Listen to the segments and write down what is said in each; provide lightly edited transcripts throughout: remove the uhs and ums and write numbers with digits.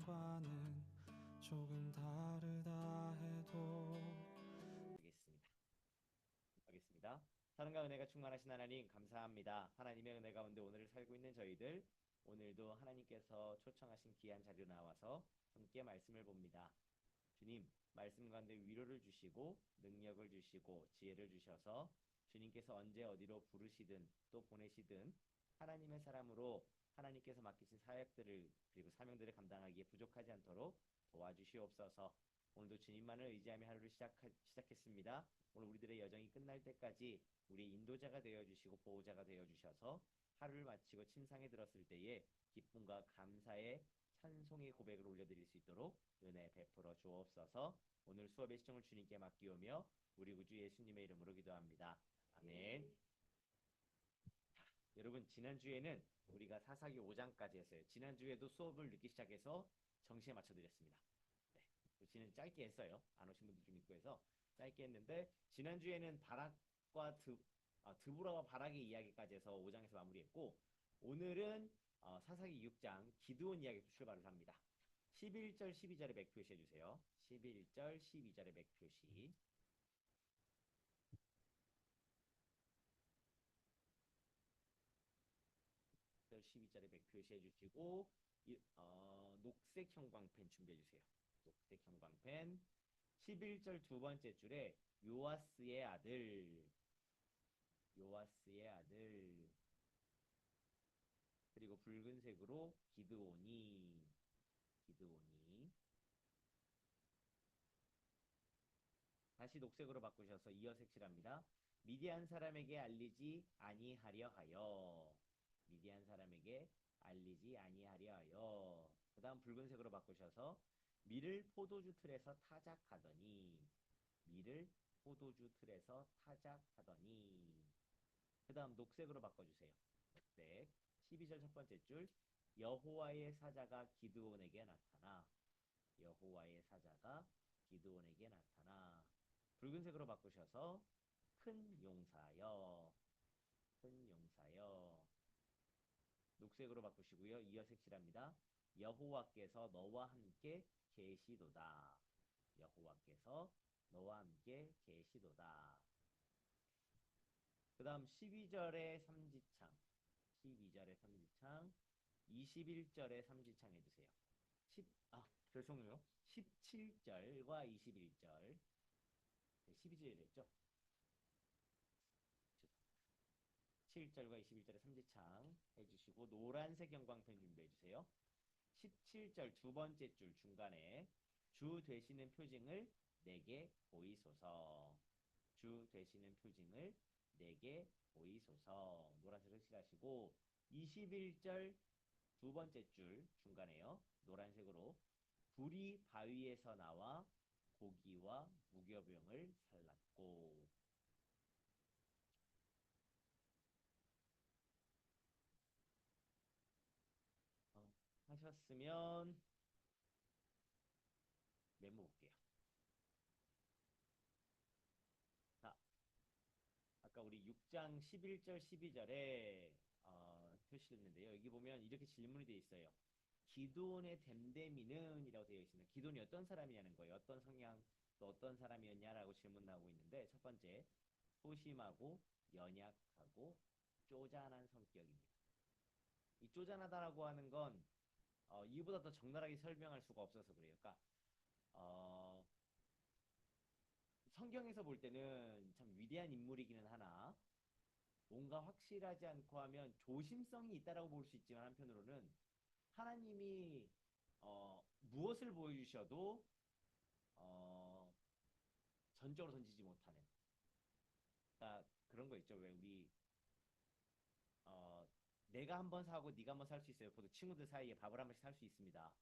세상과는 조금 다르다 해도. 하겠습니다. 사랑과 은혜가 충만하신 하나님 감사합니다. 하나님의 은혜 가운데 오늘을 살고 있는 저희들 오늘도 하나님께서 초청하신 귀한 자리로 나와서 함께 말씀을 봅니다. 주님 말씀 가운데 위로를 주시고 능력을 주시고 지혜를 주셔서 주님께서 언제 어디로 부르시든 또 보내시든 하나님의 사람으로 하나님께서 맡기신 사역들을 그리고 사명들을 감당하기에 부족하지 않도록 도와주시옵소서. 오늘도 주님만을 의지하며 하루를 시작했습니다. 오늘 우리들의 여정이 끝날 때까지 우리 인도자가 되어주시고 보호자가 되어주셔서 하루를 마치고 침상에 들었을 때에 기쁨과 감사의 찬송의 고백을 올려드릴 수 있도록 은혜 베풀어 주옵소서. 오늘 수업의 시청을 주님께 맡기오며 우리 구주 예수님의 이름으로 기도합니다. 아멘. 여러분 지난주에는 우리가 사사기 5장까지 했어요. 지난주에도 수업을 늦게 시작해서 정시에 맞춰드렸습니다. 네. 지난 짧게 했어요. 안 오신 분들 좀 있고 해서 짧게 했는데 지난주에는 바락과 드보라와 바락의 이야기까지 해서 5장에서 마무리했고 오늘은 사사기 6장 기드온 이야기에서 출발을 합니다. 11절 12절에 맥표시해 주세요. 11절 12절에 맥표시. 12절에 맥표시해 주시고 녹색 형광펜 준비해 주세요. 녹색 형광펜. 11절 두 번째 줄에 요아스의 아들 요아스의 아들 그리고 붉은색으로 기드온이 다시 녹색으로 바꾸셔서 이어 색칠합니다. 미디안 사람에게 알리지 아니하려 하여 미디안 사람에게 알리지 아니하려 하여 그 다음 붉은색으로 바꾸셔서 밀을 포도주 틀에서 타작하더니 밀을 포도주 틀에서 타작하더니 그 다음 녹색으로 바꿔주세요. 녹색 12절 첫 번째 줄 여호와의 사자가 기드온에게 나타나 여호와의 사자가 기드온에게 나타나 붉은색으로 바꾸셔서 큰 용사여 큰 용사여 녹색으로 바꾸시고요. 이어 색칠합니다. 여호와께서 너와 함께 계시도다 여호와께서 너와 함께 계시도다. 그 다음 12절의 삼지창 12절의 삼지창 21절의 삼지창 해주세요. 죄송해요. 17절과 21절 12절 했죠? 7절과 21절의 삼지창 해주시고 노란색 형광펜 준비해주세요. 17절 두 번째 줄 중간에 주 되시는 표징을 내게 보이소서 주 되시는 표징을 내게 보이소서 노란색을 칠하시고 21절 두 번째 줄 중간에요. 노란색으로 불이 바위에서 나와 고기와 무교병을 살랐고 하셨으면 메모 볼게요. 자, 아까 우리 6장 11절 12절에 표시를 했는데요. 여기 보면 이렇게 질문이 되어 있어요. 기드온의 댐댐이는 이라고 되어 있습니다. 기드온이 어떤 사람이냐는 거예요. 어떤 성향 또 어떤 사람이었냐라고 질문 나오고 있는데 첫 번째 소심하고 연약하고 쪼잔한 성격입니다. 이 쪼잔하다라고 하는 건 이보다 더 적나라하게 설명할 수가 없어서 그래요. 그러니까 어, 성경에서 볼 때는 참 위대한 인물이기는 하나 뭔가 확실하지 않고 하면 조심성이 있다라고 볼 수 있지만 한편으로는 하나님이 무엇을 보여주셔도 어, 전적으로 던지지 못하는 그러니까 그런 거 있죠. 왜 우리 어, 내가 한 번 사고 네가 한 번 살 수 있어요. 보통 친구들 사이에 밥을 한 번씩 살 수 있습니다.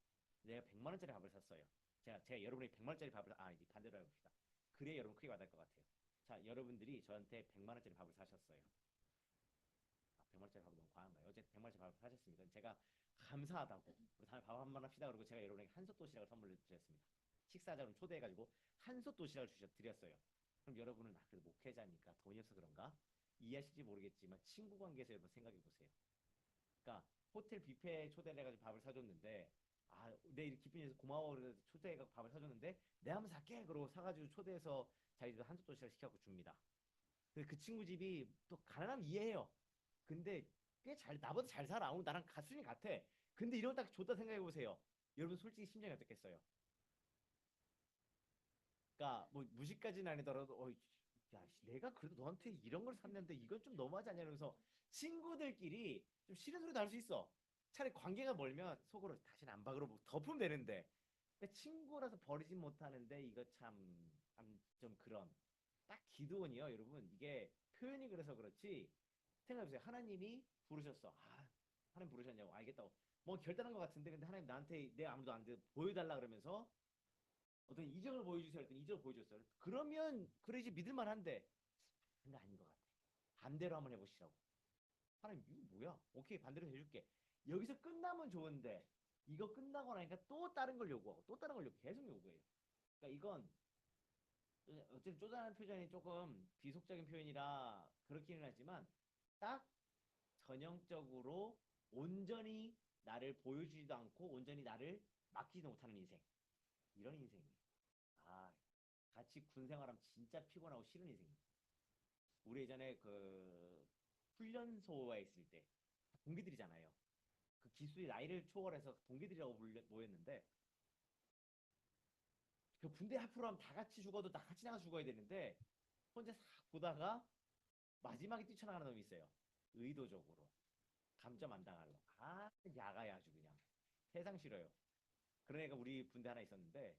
내가 100만 원짜리 밥을 샀어요. 제가 여러분이 100만 원짜리 밥을 이제 반대로 해봅시다. 그래야 여러분 크게 와닿을 것 같아요. 자, 여러분들이 저한테 100만 원짜리 밥을 사셨어요. 100만 원짜리 밥은 너무 과한가요? 어쨌든 100만 원짜리 밥을 사셨습니다. 제가 감사하다고 우리 다음에 밥 한 번 합시다. 그리고 제가 여러분에게 한솥 도시락을 선물을 드렸습니다. 식사자로 초대해가지고 한솥 도시락을 드렸어요. 그럼 여러분은 그래도 목회자니까 돈이 없어 그런가? 이해하실지 모르겠지만 친구 관계에서 여러분 생각해 보세요. 그러니까 호텔 뷔페에 초대를 해가지고 밥을 사줬는데 아, 내 이렇게 기쁜 일에서 고마워. 그래서 초대해서 밥을 사줬는데 내가 한번 살게. 그러고 사가지고 초대해서 자기도 한솥 도시락 시켜갖고 줍니다. 근데 그 친구 집이 또 가난하면 이해해요. 근데 꽤 잘, 나보다 잘 살아. 오늘 나랑 가수이 같아. 근데 이걸 딱 줬다 생각해 보세요. 여러분 솔직히 심정이 어떻겠어요? 그러니까 뭐 무시까지는 아니더라도 야, 내가 그래도 너한테 이런 걸 샀는데 이건 좀 너무하지 않냐 이러면서 친구들끼리 좀 싫은 소리도 할 수 있어. 차라리 관계가 멀면 속으로 다시는 안 박으로 덮으면 되는데. 근데 친구라서 버리진 못하는데 이거 좀 그런 딱 기도원이요, 여러분. 이게 표현이 그래서 그렇지. 생각해보세요. 하나님이 부르셨어. 아, 하나님 부르셨냐고 알겠다고. 뭐 결단한 것 같은데 근데 하나님 나한테 내 아무도 안 돼. 보여달라 그러면서 어떤 이적을 보여주세요 했더니 이적을 보여줬어요. 그러면 그래야지 믿을만 한데 근데 아닌 것 같아. 반대로 한번 해보시라고. 하나님 이거 뭐야? 오케이 반대로 해줄게. 여기서 끝나면 좋은데 이거 끝나고 나니까 또 다른 걸 요구하고 또 다른 걸 계속 요구해요. 그러니까 이건 어쨌든 쪼잔한 표현이 조금 비속적인 표현이라 그렇기는 하지만 딱 전형적으로 온전히 나를 보여주지도 않고 온전히 나를 맡기지도 못하는 인생. 이런 인생이에요. 아, 같이 군 생활하면 진짜 피곤하고 싫은 인생입니다. 우리 예전에 그 훈련소에 있을 때 동기들이잖아요. 그 기술이 나이를 초월해서 동기들이라고 모였는데 그 군대 앞으로 하면 다 같이 죽어도 다 같이 나가 죽어야 되는데 혼자 싹 보다가 마지막에 뛰쳐나가는 놈이 있어요. 의도적으로. 감점 안 당하려고. 아, 야가야 아주 그냥. 세상 싫어요. 그런 애가 우리 군대 하나 있었는데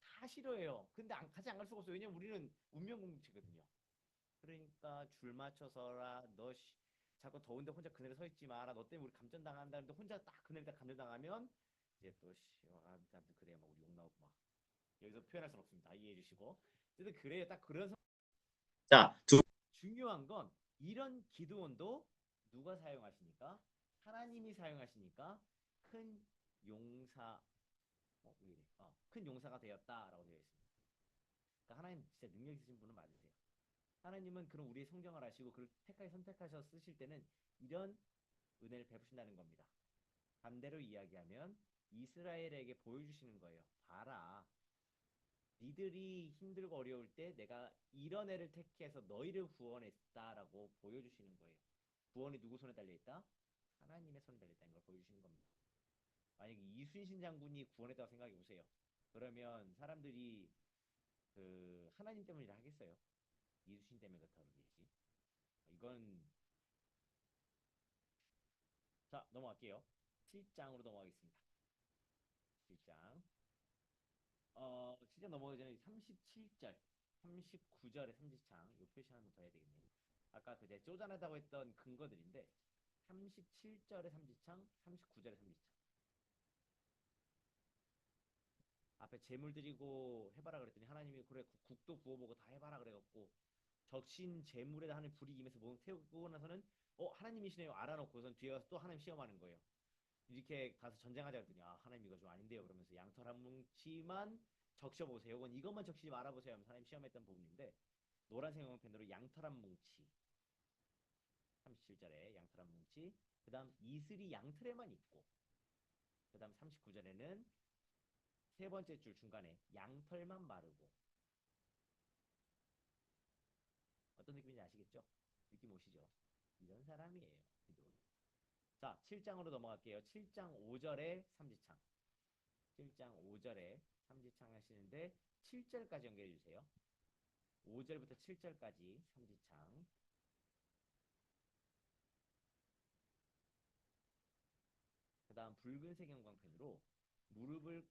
다 싫어해요. 근데 같이 안 갈 수가 없어요. 왜냐면 우리는 운명공동체거든요. 그러니까 줄 맞춰서라 너 자꾸 더운데 혼자 그늘에 서 있지 마라. 너 때문에 우리 감전 당한다는데 혼자 딱 그늘에 딱 감전 당하면 이제 또 아무튼 그래요. 막 우리 욕 나오고 막 여기서 표현할 수는 없습니다. 이해해 주시고. 어쨌든 그래요. 딱 그런 자, 중요한 건 이런 기도원도 누가 사용하시니까 하나님이 사용하시니까 큰 용사 왜 이래? 큰 용사가 되었다라고 되어 있습니다. 그러니까 하나님 진짜 능력 있으신 분은 맞으세요. 하나님은 그런 우리의 성경을 아시고 그를 택하게 선택하셔서 쓰실 때는 이런 은혜를 베푸신다는 겁니다. 반대로 이야기하면 이스라엘에게 보여주시는 거예요. 봐라. 니들이 힘들고 어려울 때 내가 이런 애를 택해서 너희를 구원했다라고 보여주시는 거예요. 구원이 누구 손에 달려있다? 하나님의 손에 달려있다는 걸 보여주시는 겁니다. 만약에 이순신 장군이 구원했다고 생각해 보세요. 그러면 사람들이 그 하나님 때문이라 하겠어요. 이순신 때문에 그렇다고 그러겠지. 이건 자 넘어갈게요. 7장으로 넘어가겠습니다. 7장 7장 넘어가기 전에 37절 39절의 30창 요 표시 하나 더 해야 되겠네요. 아까 그제 쪼잔하다고 했던 근거들인데 37절의 30창 39절의 30창 앞에 재물 드리고 해봐라 그랬더니 하나님이 그래 국도 부어보고 다 해봐라 그래갖고 적신 재물에다 하나님 불이 임해서 몸 태우고 나서는 하나님이시네요 알아놓고선 뒤에 가서 또 하나님 시험하는 거예요. 이렇게 가서 전쟁하자 그랬더니 하나님 이거 좀 아닌데요 그러면서 양털 한 뭉치만 적셔보세요. 이것만 적시지 말아보세요 하면서 하나님 시험했던 부분인데 노란색 형광펜으로 양털 한 뭉치 37절에 양털 한 뭉치 그 다음 이슬이 양털에만 있고 그 다음 39절에는 세 번째 줄 중간에 양털만 마르고 어떤 느낌인지 아시겠죠? 느낌 오시죠? 이런 사람이에요. 자, 7장으로 넘어갈게요. 7장 5절에 삼지창. 7장 5절에 삼지창 하시는데 7절까지 연결해 주세요. 5절부터 7절까지 삼지창. 그 다음 붉은색 형광펜으로 무릎을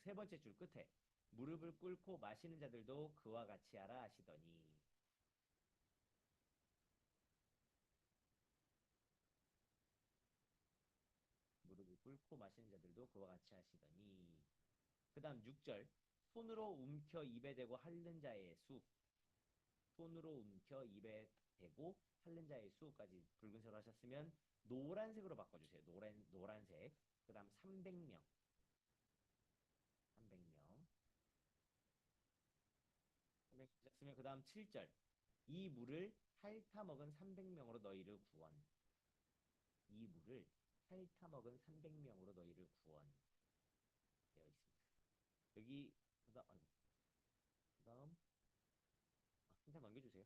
세 번째 줄 끝에 무릎을 꿇고 마시는 자들도 그와 같이 하라 하시더니 무릎을 꿇고 마시는 자들도 그와 같이 하시더니 그 다음 6절 손으로 움켜 입에 대고 핥는 자의 수 손으로 움켜 입에 대고 핥는 자의 수까지 붉은색으로 하셨으면 노란색으로 바꿔주세요. 노란색 그 다음 300명 300명 하셨으면 그 다음 7절 이 물을 핥아먹은 300명으로 너희를 구원 이 물을 핥아먹은 300명으로 너희를 구원 여기 그다음 한장 넘겨주세요.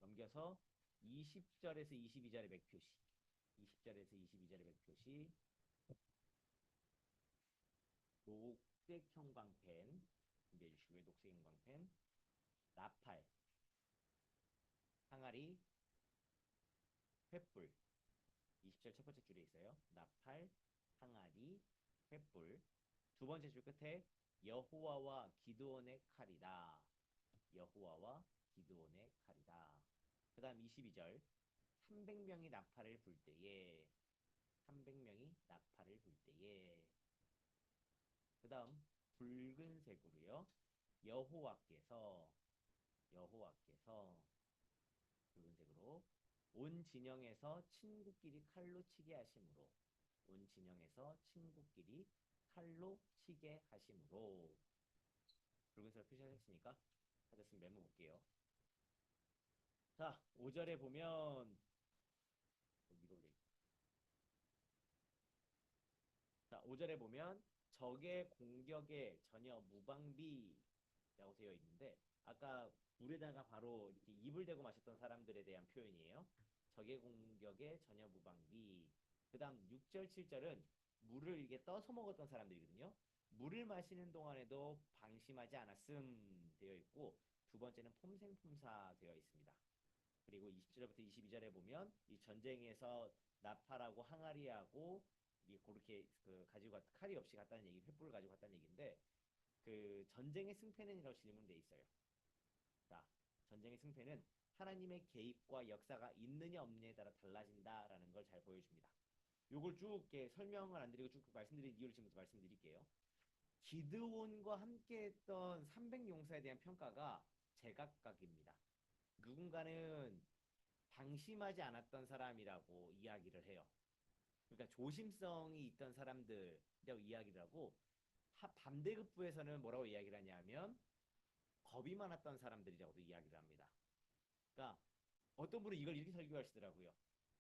넘겨서 20절에서 22절의 맥표시. 20절에서 22절의 맥표시. 녹색 형광펜 준비해 주시고요. 녹색 형광펜. 나팔, 항아리, 횃불. 20절 첫 번째 줄에 있어요. 나팔, 항아리, 횃불. 두 번째 줄 끝에 여호와와 기드온의 칼이다. 여호와와 기드온의 칼이다. 그 다음 22절 300명이 나팔을 불 때에 300명이 나팔을 불 때에 그 다음 붉은색으로요. 여호와께서 붉은색으로 온 진영에서 친구끼리 칼로 치게 하심으로 온 진영에서 친구끼리 칼로 치게 하심으로 붉은색으로 표시하셨으니까 하셨으면 메모 볼게요. 자, 5절에 보면 자, 5절에 보면 적의 공격에 전혀 무방비라고 되어 있는데 아까 물에다가 바로 이렇게 입을 대고 마셨던 사람들에 대한 표현이에요. 적의 공격에 전혀 무방비. 그 다음 6절, 7절은 물을 이게 떠서 먹었던 사람들이거든요. 물을 마시는 동안에도 방심하지 않았음 되어 있고 두 번째는 폼생폼사 되어 있습니다. 그리고 20절부터 22절에 보면 이 전쟁에서 나팔하고 항아리하고 그렇게 그 가지고 칼이 없이 갔다는 얘기, 횃불을 가지고 갔다는 얘기인데 그 전쟁의 승패는이라고 질문돼 있어요. 자, 전쟁의 승패는 하나님의 개입과 역사가 있느냐 없느냐에 따라 달라진다라는 걸 잘 보여줍니다. 요걸 쭉 이렇게 설명을 안 드리고 쭉 말씀드린 이유를 지금부터 말씀드릴게요. 기드온과 함께했던 300용사에 대한 평가가 제각각입니다. 누군가는 방심하지 않았던 사람이라고 이야기를 해요. 그러니까 조심성이 있던 사람들이라고 이야기를 하고 반대급부에서는 뭐라고 이야기를 하냐면 겁이 많았던 사람들이라고도 이야기를 합니다. 그러니까 어떤 분은 이걸 이렇게 설교하시더라고요.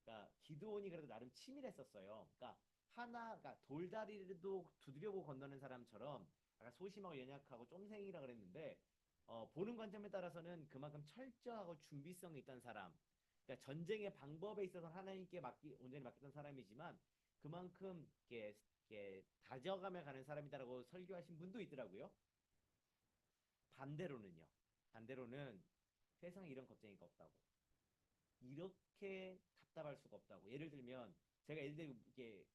그러니까 기드온이 그래도 나름 치밀했었어요. 그러니까 돌다리도 두드려고 건너는 사람처럼 약간 소심하고 연약하고 쫌생이라 그랬는데 보는 관점에 따라서는 그만큼 철저하고 준비성이 있던 사람. 그러니까 전쟁의 방법에 있어서 하나님께 온전히 맡겼던 사람이지만 그만큼 이렇게 다져가며 가는 사람이다라고 설교하신 분도 있더라고요. 반대로는 세상에 이런 겁쟁이가 없다고. 이렇게 답답할 수가 없다고. 예를 들면 제가 이게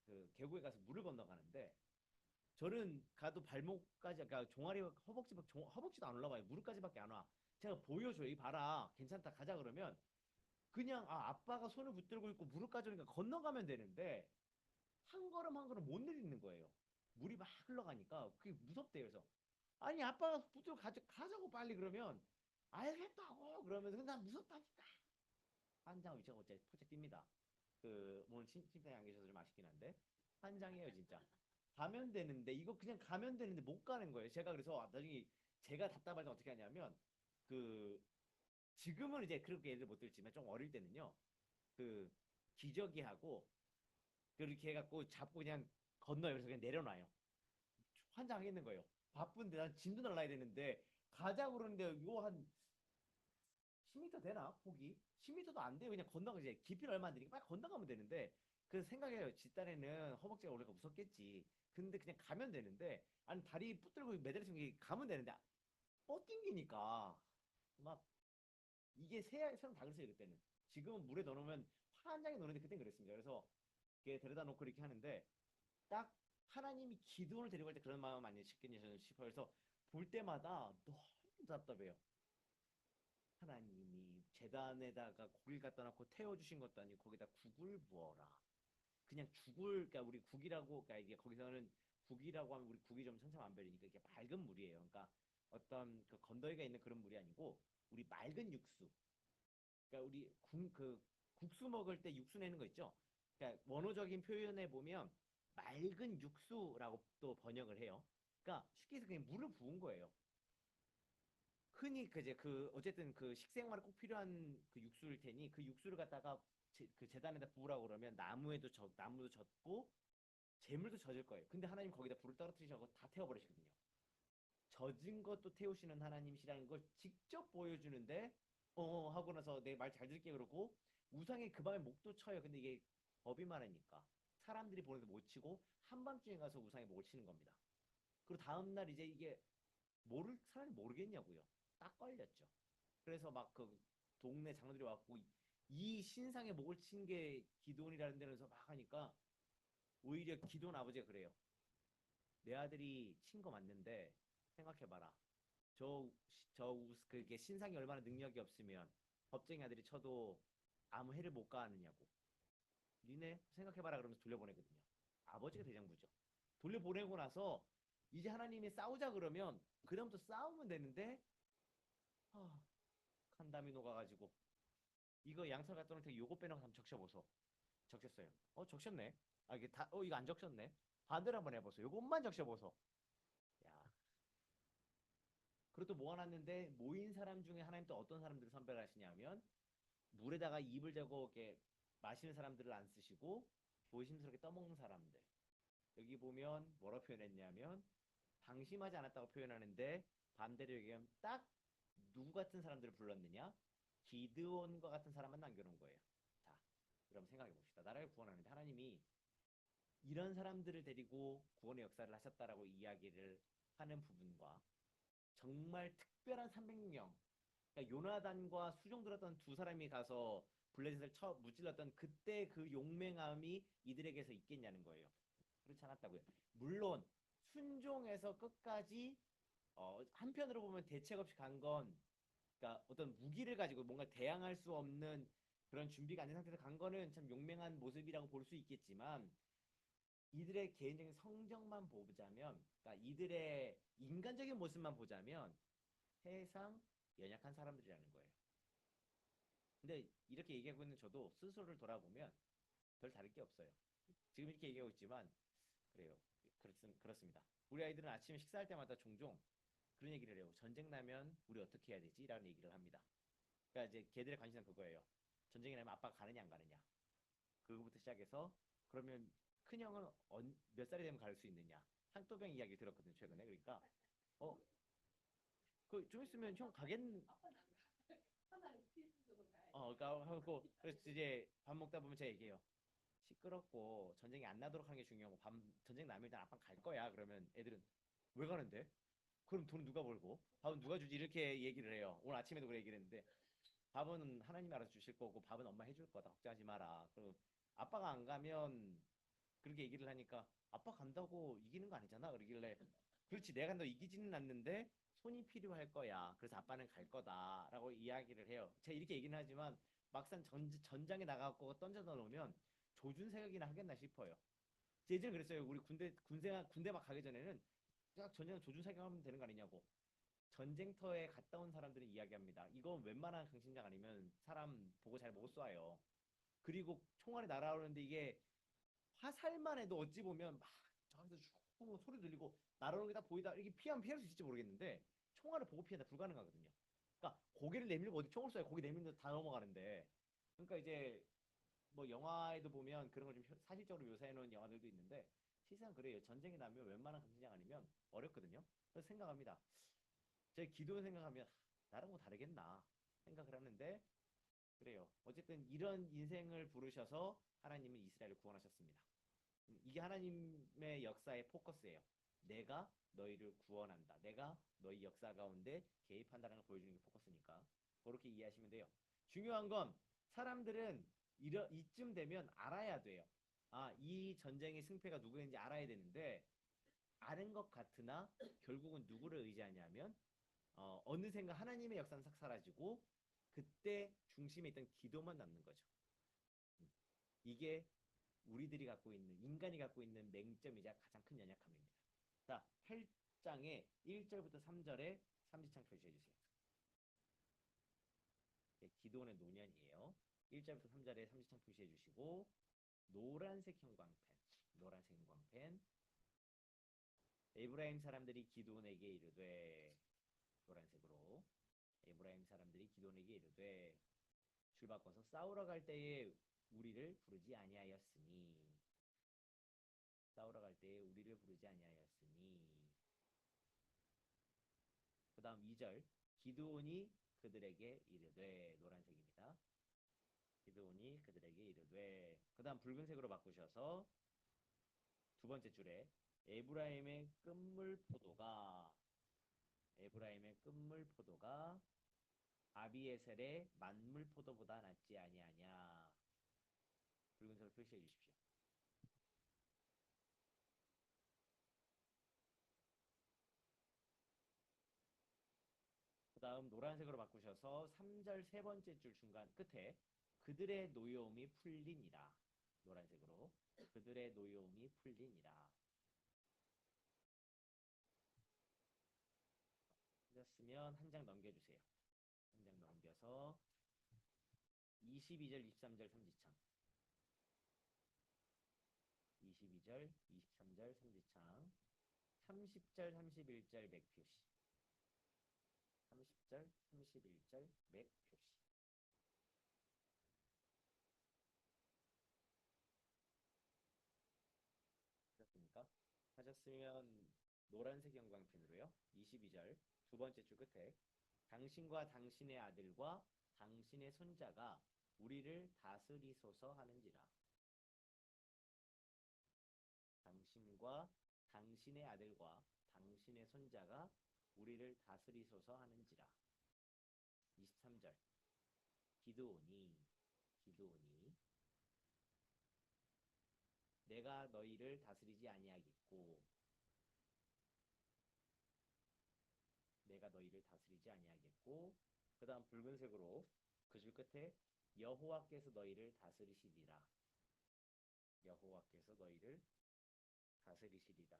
그 계곡에 가서 물을 건너가는데 저는 가도 발목까지 그러니까 종아리 허벅지도 안 올라와요. 무릎까지밖에 안 와. 제가 보여줘요. 이 봐라. 괜찮다. 가자 그러면 그냥 아빠가 손을 붙들고 있고 무릎까지 오니까 건너가면 되는데 한 걸음 한 걸음 못 내딛는 거예요. 물이 막 흘러가니까 그게 무섭대요. 그래서 아니 아빠가 붙들고 가자고 빨리 그러면 알겠다고 그러면서 난 무섭다니까 환장 위치가 어째 포착 뜁니다. 그 오늘 침대에 안 계셔서 좀 아쉽긴 한데 환장이에요 진짜. 가면 되는데 이거 그냥 가면 되는데 못 가는 거예요. 제가 그래서 나중에 제가 답답할 때 어떻게 하냐면 그 지금은 이제 그렇게 예를 못 들지만 좀 어릴 때는요. 그 기저귀 하고 그렇게 해갖고 잡고 그냥 건너요. 그래서 그냥 내려놔요. 환장하겠는 거예요. 바쁜데 난 짐도 날라야 되는데 가자고 그러는데 이거 한 10m 되나? 폭이? 10m도 안 돼요. 그냥 건너가 이제 깊이를 얼마 안 되니까 빨리 건너가면 되는데 그래서 생각해요. 뒷단에는 허벅지가 오르니까 무섭겠지. 근데 그냥 가면 되는데 아니 다리 붙들고 매달려서 가면 되는데 뻗ting기니까 막 이게 새랑 다 그랬어요 그때는. 지금은 물에 넣어놓으면 환장에 넣는데 그땐 그랬습니다. 그래서 이렇게 데려다 놓고 이렇게 하는데 딱 하나님이 기도를 데리고 갈 때 그런 마음 많이 싶겠냐 저는 싶어요. 그래서 볼 때마다 너무 답답해요. 하나님이 제단에다가 고기를 갖다 놓고 태워주신 것도 아니고 거기다 국을 부어라. 그냥 그러니까 우리 국이라고, 그러니까 이게 거기서는 국이라고 하면 우리 국이 좀 천차만별이니까 이게 맑은 물이에요. 그러니까 어떤 그 건더기가 있는 그런 물이 아니고 우리 맑은 육수. 그러니까 우리 국수 먹을 때 육수 내는 거 있죠. 그러니까 원어적인 표현에 보면 맑은 육수라고 또 번역을 해요. 그러니까 쉽게 해서 그냥 물을 부은 거예요. 흔히 그 이제 그 어쨌든 그 식생활에 꼭 필요한 그 육수일 테니 그 육수를 갖다가 그 재단에다 부으라고 그러면 나무도 젖고 재물도 젖을 거예요. 근데 하나님 거기다 불을 떨어뜨리셔서 다 태워버리시거든요. 젖은 것도 태우시는 하나님이시라는 걸 직접 보여주는데 하고 나서 내 말 잘 들게 그러고 우상의 그 밤에 목도 쳐요. 근데 이게 법이 많으니까 사람들이 보는데 못 치고 한밤중에 가서 우상의 목을 치는 겁니다. 그리고 다음날 이제 이게 사람이 모르겠냐고요. 딱 걸렸죠. 그래서 막 그 동네 장로들이 왔고 이 신상의 목을 친 게 기도원이라는 데서 막 하니까 오히려 기도원 아버지가 그래요. 내 아들이 친 거 맞는데 생각해봐라. 그게 신상이 얼마나 능력이 없으면 법정의 아들이 쳐도 아무 해를 못 가하느냐고. 니네 생각해봐라 그러면서 돌려보내거든요. 아버지가 대장부죠. 돌려보내고 나서 이제 하나님이 싸우자 그러면 그다음부터 싸우면 되는데 칸담이 녹아가지고 이거 양털 갖다 놓을 테 요거 빼놓고 한번 적셔보소. 적셨어요. 적셨네. 이게 이거 안 적셨네. 반대로 한번 해보소. 요것만 적셔보소. 야, 그것도 모아놨는데 모인 사람 중에 하나님 또 어떤 사람들을 선별하시냐면 물에다가 입을 대고 이렇게 마시는 사람들을 안 쓰시고 조심스럽게 떠먹는 사람들. 여기 보면 뭐라고 표현했냐면 방심하지 않았다고 표현하는데 반대로 얘기하면 딱 누구 같은 사람들을 불렀느냐? 기드온과 같은 사람만 남겨놓은 거예요. 자, 그럼 생각해 봅시다. 나라를 구원하는데 하나님이 이런 사람들을 데리고 구원의 역사를 하셨다라고 이야기를 하는 부분과 정말 특별한 300명, 그러니까 요나단과 수종 들었던 두 사람이 가서 블레셋을 무찔렀던 그때 그 용맹함이 이들에게서 있겠냐는 거예요. 그렇지 않았다고요. 물론 순종에서 끝까지 한편으로 보면 대책 없이 간 건, 그러니까 어떤 무기를 가지고 뭔가 대항할 수 없는 그런 준비가 안 된 상태에서 간 거는 참 용맹한 모습이라고 볼 수 있겠지만 이들의 개인적인 성정만 보자면, 그러니까 이들의 인간적인 모습만 보자면 세상 연약한 사람들이라는 거예요. 근데 이렇게 얘기하고 있는 저도 스스로를 돌아보면 별 다를 게 없어요. 지금 이렇게 얘기하고 있지만 그래요. 그렇습니다. 우리 아이들은 아침에 식사할 때마다 종종 그런 얘기를 해요. 전쟁 나면 우리 어떻게 해야 되지? 라는 얘기를 합니다. 그러니까 이제 걔들의 관심은 그거예요. 전쟁이 나면 아빠가 가느냐 안 가느냐. 그거부터 시작해서 그러면 큰형은 몇 살이 되면 갈 수 있느냐. 상토병 이야기 들었거든요. 최근에. 그러니까 그 좀 있으면 형 가겠는. 그러니까 하고 그래서 이제 밥 먹다 보면 제가 얘기해요. 시끄럽고 전쟁이 안 나도록 하는 게 중요하고 전쟁 나면 일단 아빠 갈 거야. 그러면 애들은 왜 가는데? 그럼 돈 누가 벌고? 밥은 누가 주지? 이렇게 얘기를 해요. 오늘 아침에도 그래 얘기를 했는데 밥은 하나님이 알아서 주실 거고 밥은 엄마 해줄 거다. 걱정하지 마라. 그리고 아빠가 안 가면 그렇게 얘기를 하니까 아빠 간다고 이기는 거 아니잖아. 그러길래 그렇지 내가 간다고 이기지는 않는데 손이 필요할 거야. 그래서 아빠는 갈 거다라고 이야기를 해요. 제가 이렇게 얘기는 하지만 막상 전장에 나가고 던져서 놓으면 조준 생각이나 하겠나 싶어요. 예전에 그랬어요. 우리 군대 막 가기 전에는 딱 전쟁 조준 생각하면 되는 거 아니냐고. 전쟁터에 갔다 온 사람들은 이야기합니다. 이건 웬만한 강심장 아니면 사람 보고 잘 못 쏴요. 그리고 총알이 날아오는데 이게 화살만 해도 어찌 보면 막 저기서 쭉 소리 들리고 날아오는 게 다 보이다 이렇게 피하면 피할 수 있을지 모르겠는데 총알을 보고 피한다 불가능하거든요. 그러니까 고개를 내밀고 어디 총을 쏴요. 고개 내밀면 다 넘어가는데. 그러니까 이제 뭐 영화에도 보면 그런 걸 좀 사실적으로 묘사해 놓은 영화들도 있는데 실상 그래요. 전쟁이 나면 웬만한 강심장 아니면 어렵거든요. 그래서 생각합니다. 제 기도 생각하면 나랑 뭐 다르겠나 생각을 하는데 그래요. 어쨌든 이런 인생을 부르셔서 하나님은 이스라엘을 구원하셨습니다. 이게 하나님의 역사의 포커스예요. 내가 너희를 구원한다. 내가 너희 역사 가운데 개입한다는 걸 보여주는 게 포커스니까 그렇게 이해하시면 돼요. 중요한 건 사람들은 이쯤 되면 알아야 돼요. 이 전쟁의 승패가 누구인지 알아야 되는데 아는 것 같으나 결국은 누구를 의지하냐면 어느샌가 하나님의 역사는 싹 사라지고 그때 중심에 있던 기도만 남는 거죠. 이게 우리들이 갖고 있는 인간이 갖고 있는 맹점이자 가장 큰 연약함입니다. 자, 8장의 1절부터 3절에 삼지창 표시해 주세요. 기도원의 노년이에요. 1절부터 3절에 삼지창 표시해 주시고 노란색 형광펜 에브라임 사람들이 기도원에게 이르되 노란색으로 에브라임 사람들이 기도원에게 이르되 줄 바꿔서 싸우러 갈 때에 우리를 부르지 아니하였으니 다음 2절. 기드온이 그들에게 이르되, 노란색입니다. 기드온이 그들에게 이르되, 그 다음 붉은색으로 바꾸셔서 두 번째 줄에 에브라임의 끝물 포도가 아비에셀의 만물 포도보다 낫지 아니하냐. 붉은색으로 표시해 주십시오. 그 다음 노란색으로 바꾸셔서 3절 세 번째 줄 중간 끝에 그들의 노여움이 풀리니라. 노란색으로 그들의 노여움이 풀리니라. 하셨으면 한 장 넘겨주세요. 한 장 넘겨서 22절, 23절 삼지창. 22절, 23절 삼지창. 30절, 31절 맥표시. 30절, 31절 맥표시. 하셨습니까? 하셨으면 노란색 형광펜으로요. 22절 두 번째 줄 끝에 당신과 당신의 아들과 당신의 손자가 우리를 다스리소서 하는지라. 당신과 당신의 아들과 당신의 손자가 우리를 다스리소서 하는지라. 23절 기드온이 내가 너희를 다스리지 아니하겠고 그 다음 붉은색으로 그 줄 끝에 여호와께서 너희를 다스리시리라. 여호와께서 너희를 다스리시리라.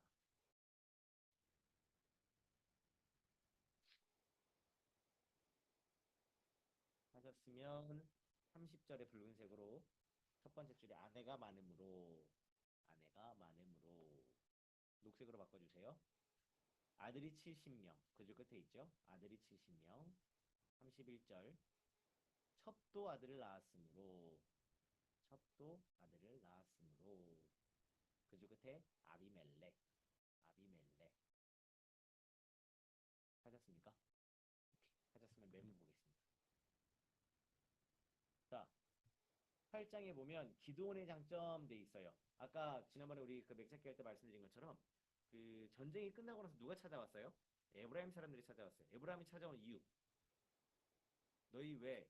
하셨으면 30절의 붉은색으로 첫 번째 줄에 아내가 많음으로 녹색으로 바꿔주세요. 아들이 70명 그 줄 끝에 있죠. 아들이 70명 31절 첩도 아들을 낳았으므로 그 줄 끝에 아비멜렉 하셨습니까? 하셨으면 매물 보겠습니다. 자, 8장에 보면 기드온의 장점 돼 있어요. 아까 지난번에 우리 그 맥찾기 할 때 말씀드린 것처럼 그 전쟁이 끝나고 나서 누가 찾아왔어요? 에브라임 사람들이 찾아왔어요. 에브라임이 찾아온 이유. 너희 왜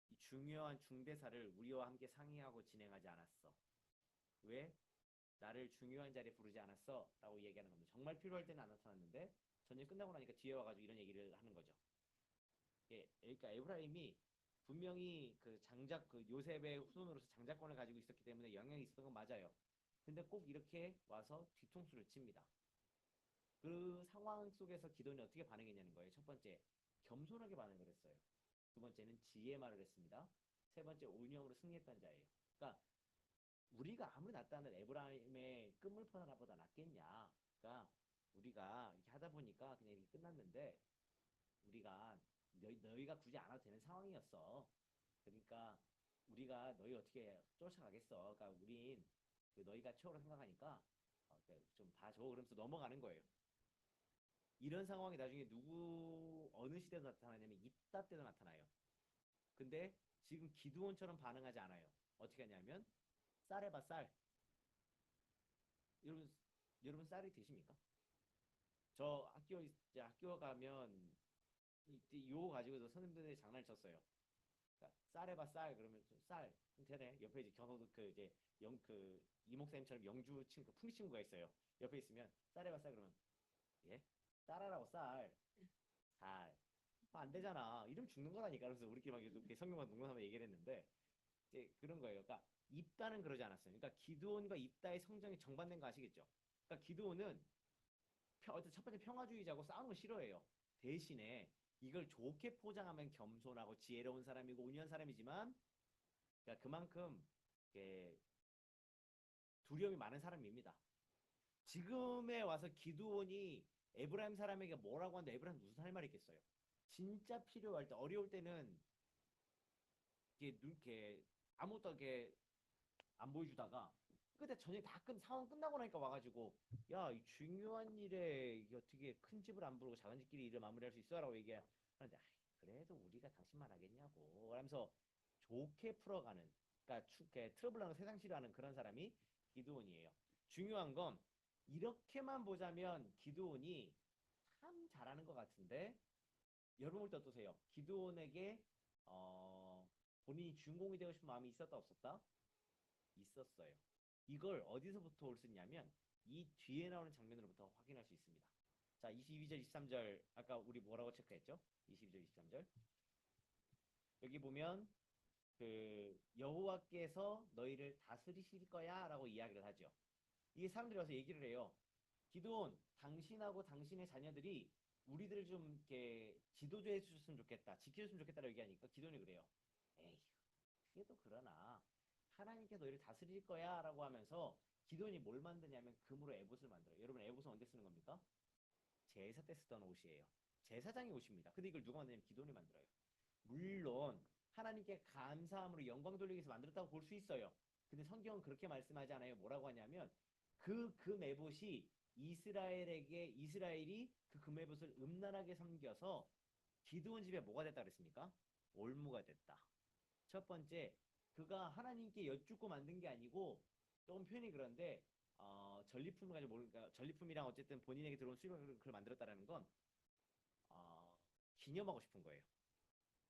이 중요한 중대사를 우리와 함께 상의하고 진행하지 않았어? 왜 나를 중요한 자리에 부르지 않았어? 라고 얘기하는 겁니다. 정말 필요할 때는 안 나타났는데 전쟁 끝나고 나니까 뒤에 와가지고 이런 얘기를 하는 거죠. 예, 그러니까 에브라임이 분명히 그 요셉의 후손으로서 장자권을 가지고 있었기 때문에 영향이 있었던 건 맞아요. 근데 꼭 이렇게 와서 뒤통수를 칩니다. 그 상황 속에서 기도는 어떻게 반응했냐는 거예요. 첫 번째, 겸손하게 반응을 했어요. 두 번째는 지혜 말을 했습니다. 세 번째, 운영으로 승리했던 자예요. 그러니까 우리가 아무리 낫다는 에브라임의 끝물폰 하나보다 낫겠냐. 그러니까 우리가 이렇게 하다 보니까 그냥 이렇게 끝났는데 우리가 너희가 굳이 안 와도 되는 상황이었어. 그러니까 우리가 너희 어떻게 쫓아가겠어. 그러니까 우린 너희가 최고로 생각하니까 좀 봐줘. 그러면서 넘어가는 거예요. 이런 상황이 나중에 어느 시대도 나타나냐면 입다 때도 나타나요. 근데 지금 기드온처럼 반응하지 않아요. 어떻게 하냐면 쌀해봐 쌀. 여러분 쌀이 드십니까? 저 학교 가면 이거 가지고서 선생님들이 장난을 쳤어요. 그러니까 쌀해봐 쌀 그러면 쌀 되네. 옆에 이제 견호도 이제 이목사님처럼 영주 친구 풍기 친구가 있어요. 옆에 있으면 쌀해봐 쌀 그러면 예? 쌀하라고 쌀. 안 되잖아. 이름 죽는 거라니까. 그래서 우리끼리 막 이렇게 성경만 농담하면 얘기를 했는데 이제 그런 거예요. 그러니까 입다는 그러지 않았어요. 그러니까 기드온과 입다의 성정이 정반대인 거 아시겠죠? 그러니까 기드온은 첫 번째 평화주의자고 싸우는 거 싫어해요. 대신에 이걸 좋게 포장하면 겸손하고 지혜로운 사람이고 온유한 사람이지만 그러니까 그만큼 두려움이 많은 사람입니다. 지금에 와서 기드온이 에브라임 사람에게 뭐라고 하는데 에브라임 무슨 할 말이 있겠어요? 진짜 필요할 때 어려울 때는 이렇게 아무것도 이렇게 안 보여주다가 끝에 그때 저녁 상황 끝나고 나니까 와가지고 야, 이 중요한 일에 이게 어떻게 큰 집을 안 부르고 작은 집끼리 일을 마무리할 수 있어라고 얘기하는데 아이, 그래도 우리가 당신만 하겠냐고 하면서 좋게 풀어가는 그러니까 트러블 나는 세상 싫어하는 그런 사람이 기드온이에요. 중요한 건 이렇게만 보자면 기드온이 참 잘하는 것 같은데 여러분 볼 때 어떠세요? 기드온에게 본인이 주인공이 되고 싶은 마음이 있었다 없었다? 있었어요. 이걸 어디서부터 올 수 있냐면 이 뒤에 나오는 장면으로부터 확인할 수 있습니다. 자, 22절, 23절 아까 우리 뭐라고 체크했죠? 22절, 23절 여기 보면 그 여호와께서 너희를 다스리실 거야라고 이야기를 하죠. 이게 사람들이 와서 얘기를 해요. 기드온, 당신하고 당신의 자녀들이 우리들을 좀 이렇게 지도해 주셨으면 좋겠다, 지켜줬으면 좋겠다라고 얘기하니까 기드온이 그래요. 에이, 그게 또 그러나 하나님께서 너희를 다스릴 거야라고 하면서 기드온이 뭘 만드냐면 금으로 에봇을 만들어요. 여러분 에봇은 언제 쓰는 겁니까? 제사 때 쓰던 옷이에요. 제사장의 옷입니다. 근데 이걸 누가 만드냐면 기드온이 만들어요. 물론 하나님께 감사함으로 영광 돌리기 위해서 만들었다고 볼 수 있어요. 근데 성경은 그렇게 말씀하지 않아요. 뭐라고 하냐면 그 금에봇이 이스라엘이 그 금에봇을 음란하게 섬겨서 기드온 집에 뭐가 됐다 그랬습니까? 올무가 됐다. 첫 번째, 그가 하나님께 여쭙고 만든 게 아니고 조금 표현이 그런데 전리품을 가지고 모르니까 전리품이랑 어쨌든 본인에게 들어온 수익을 그걸 만들었다라는 건 어, 기념하고 싶은 거예요.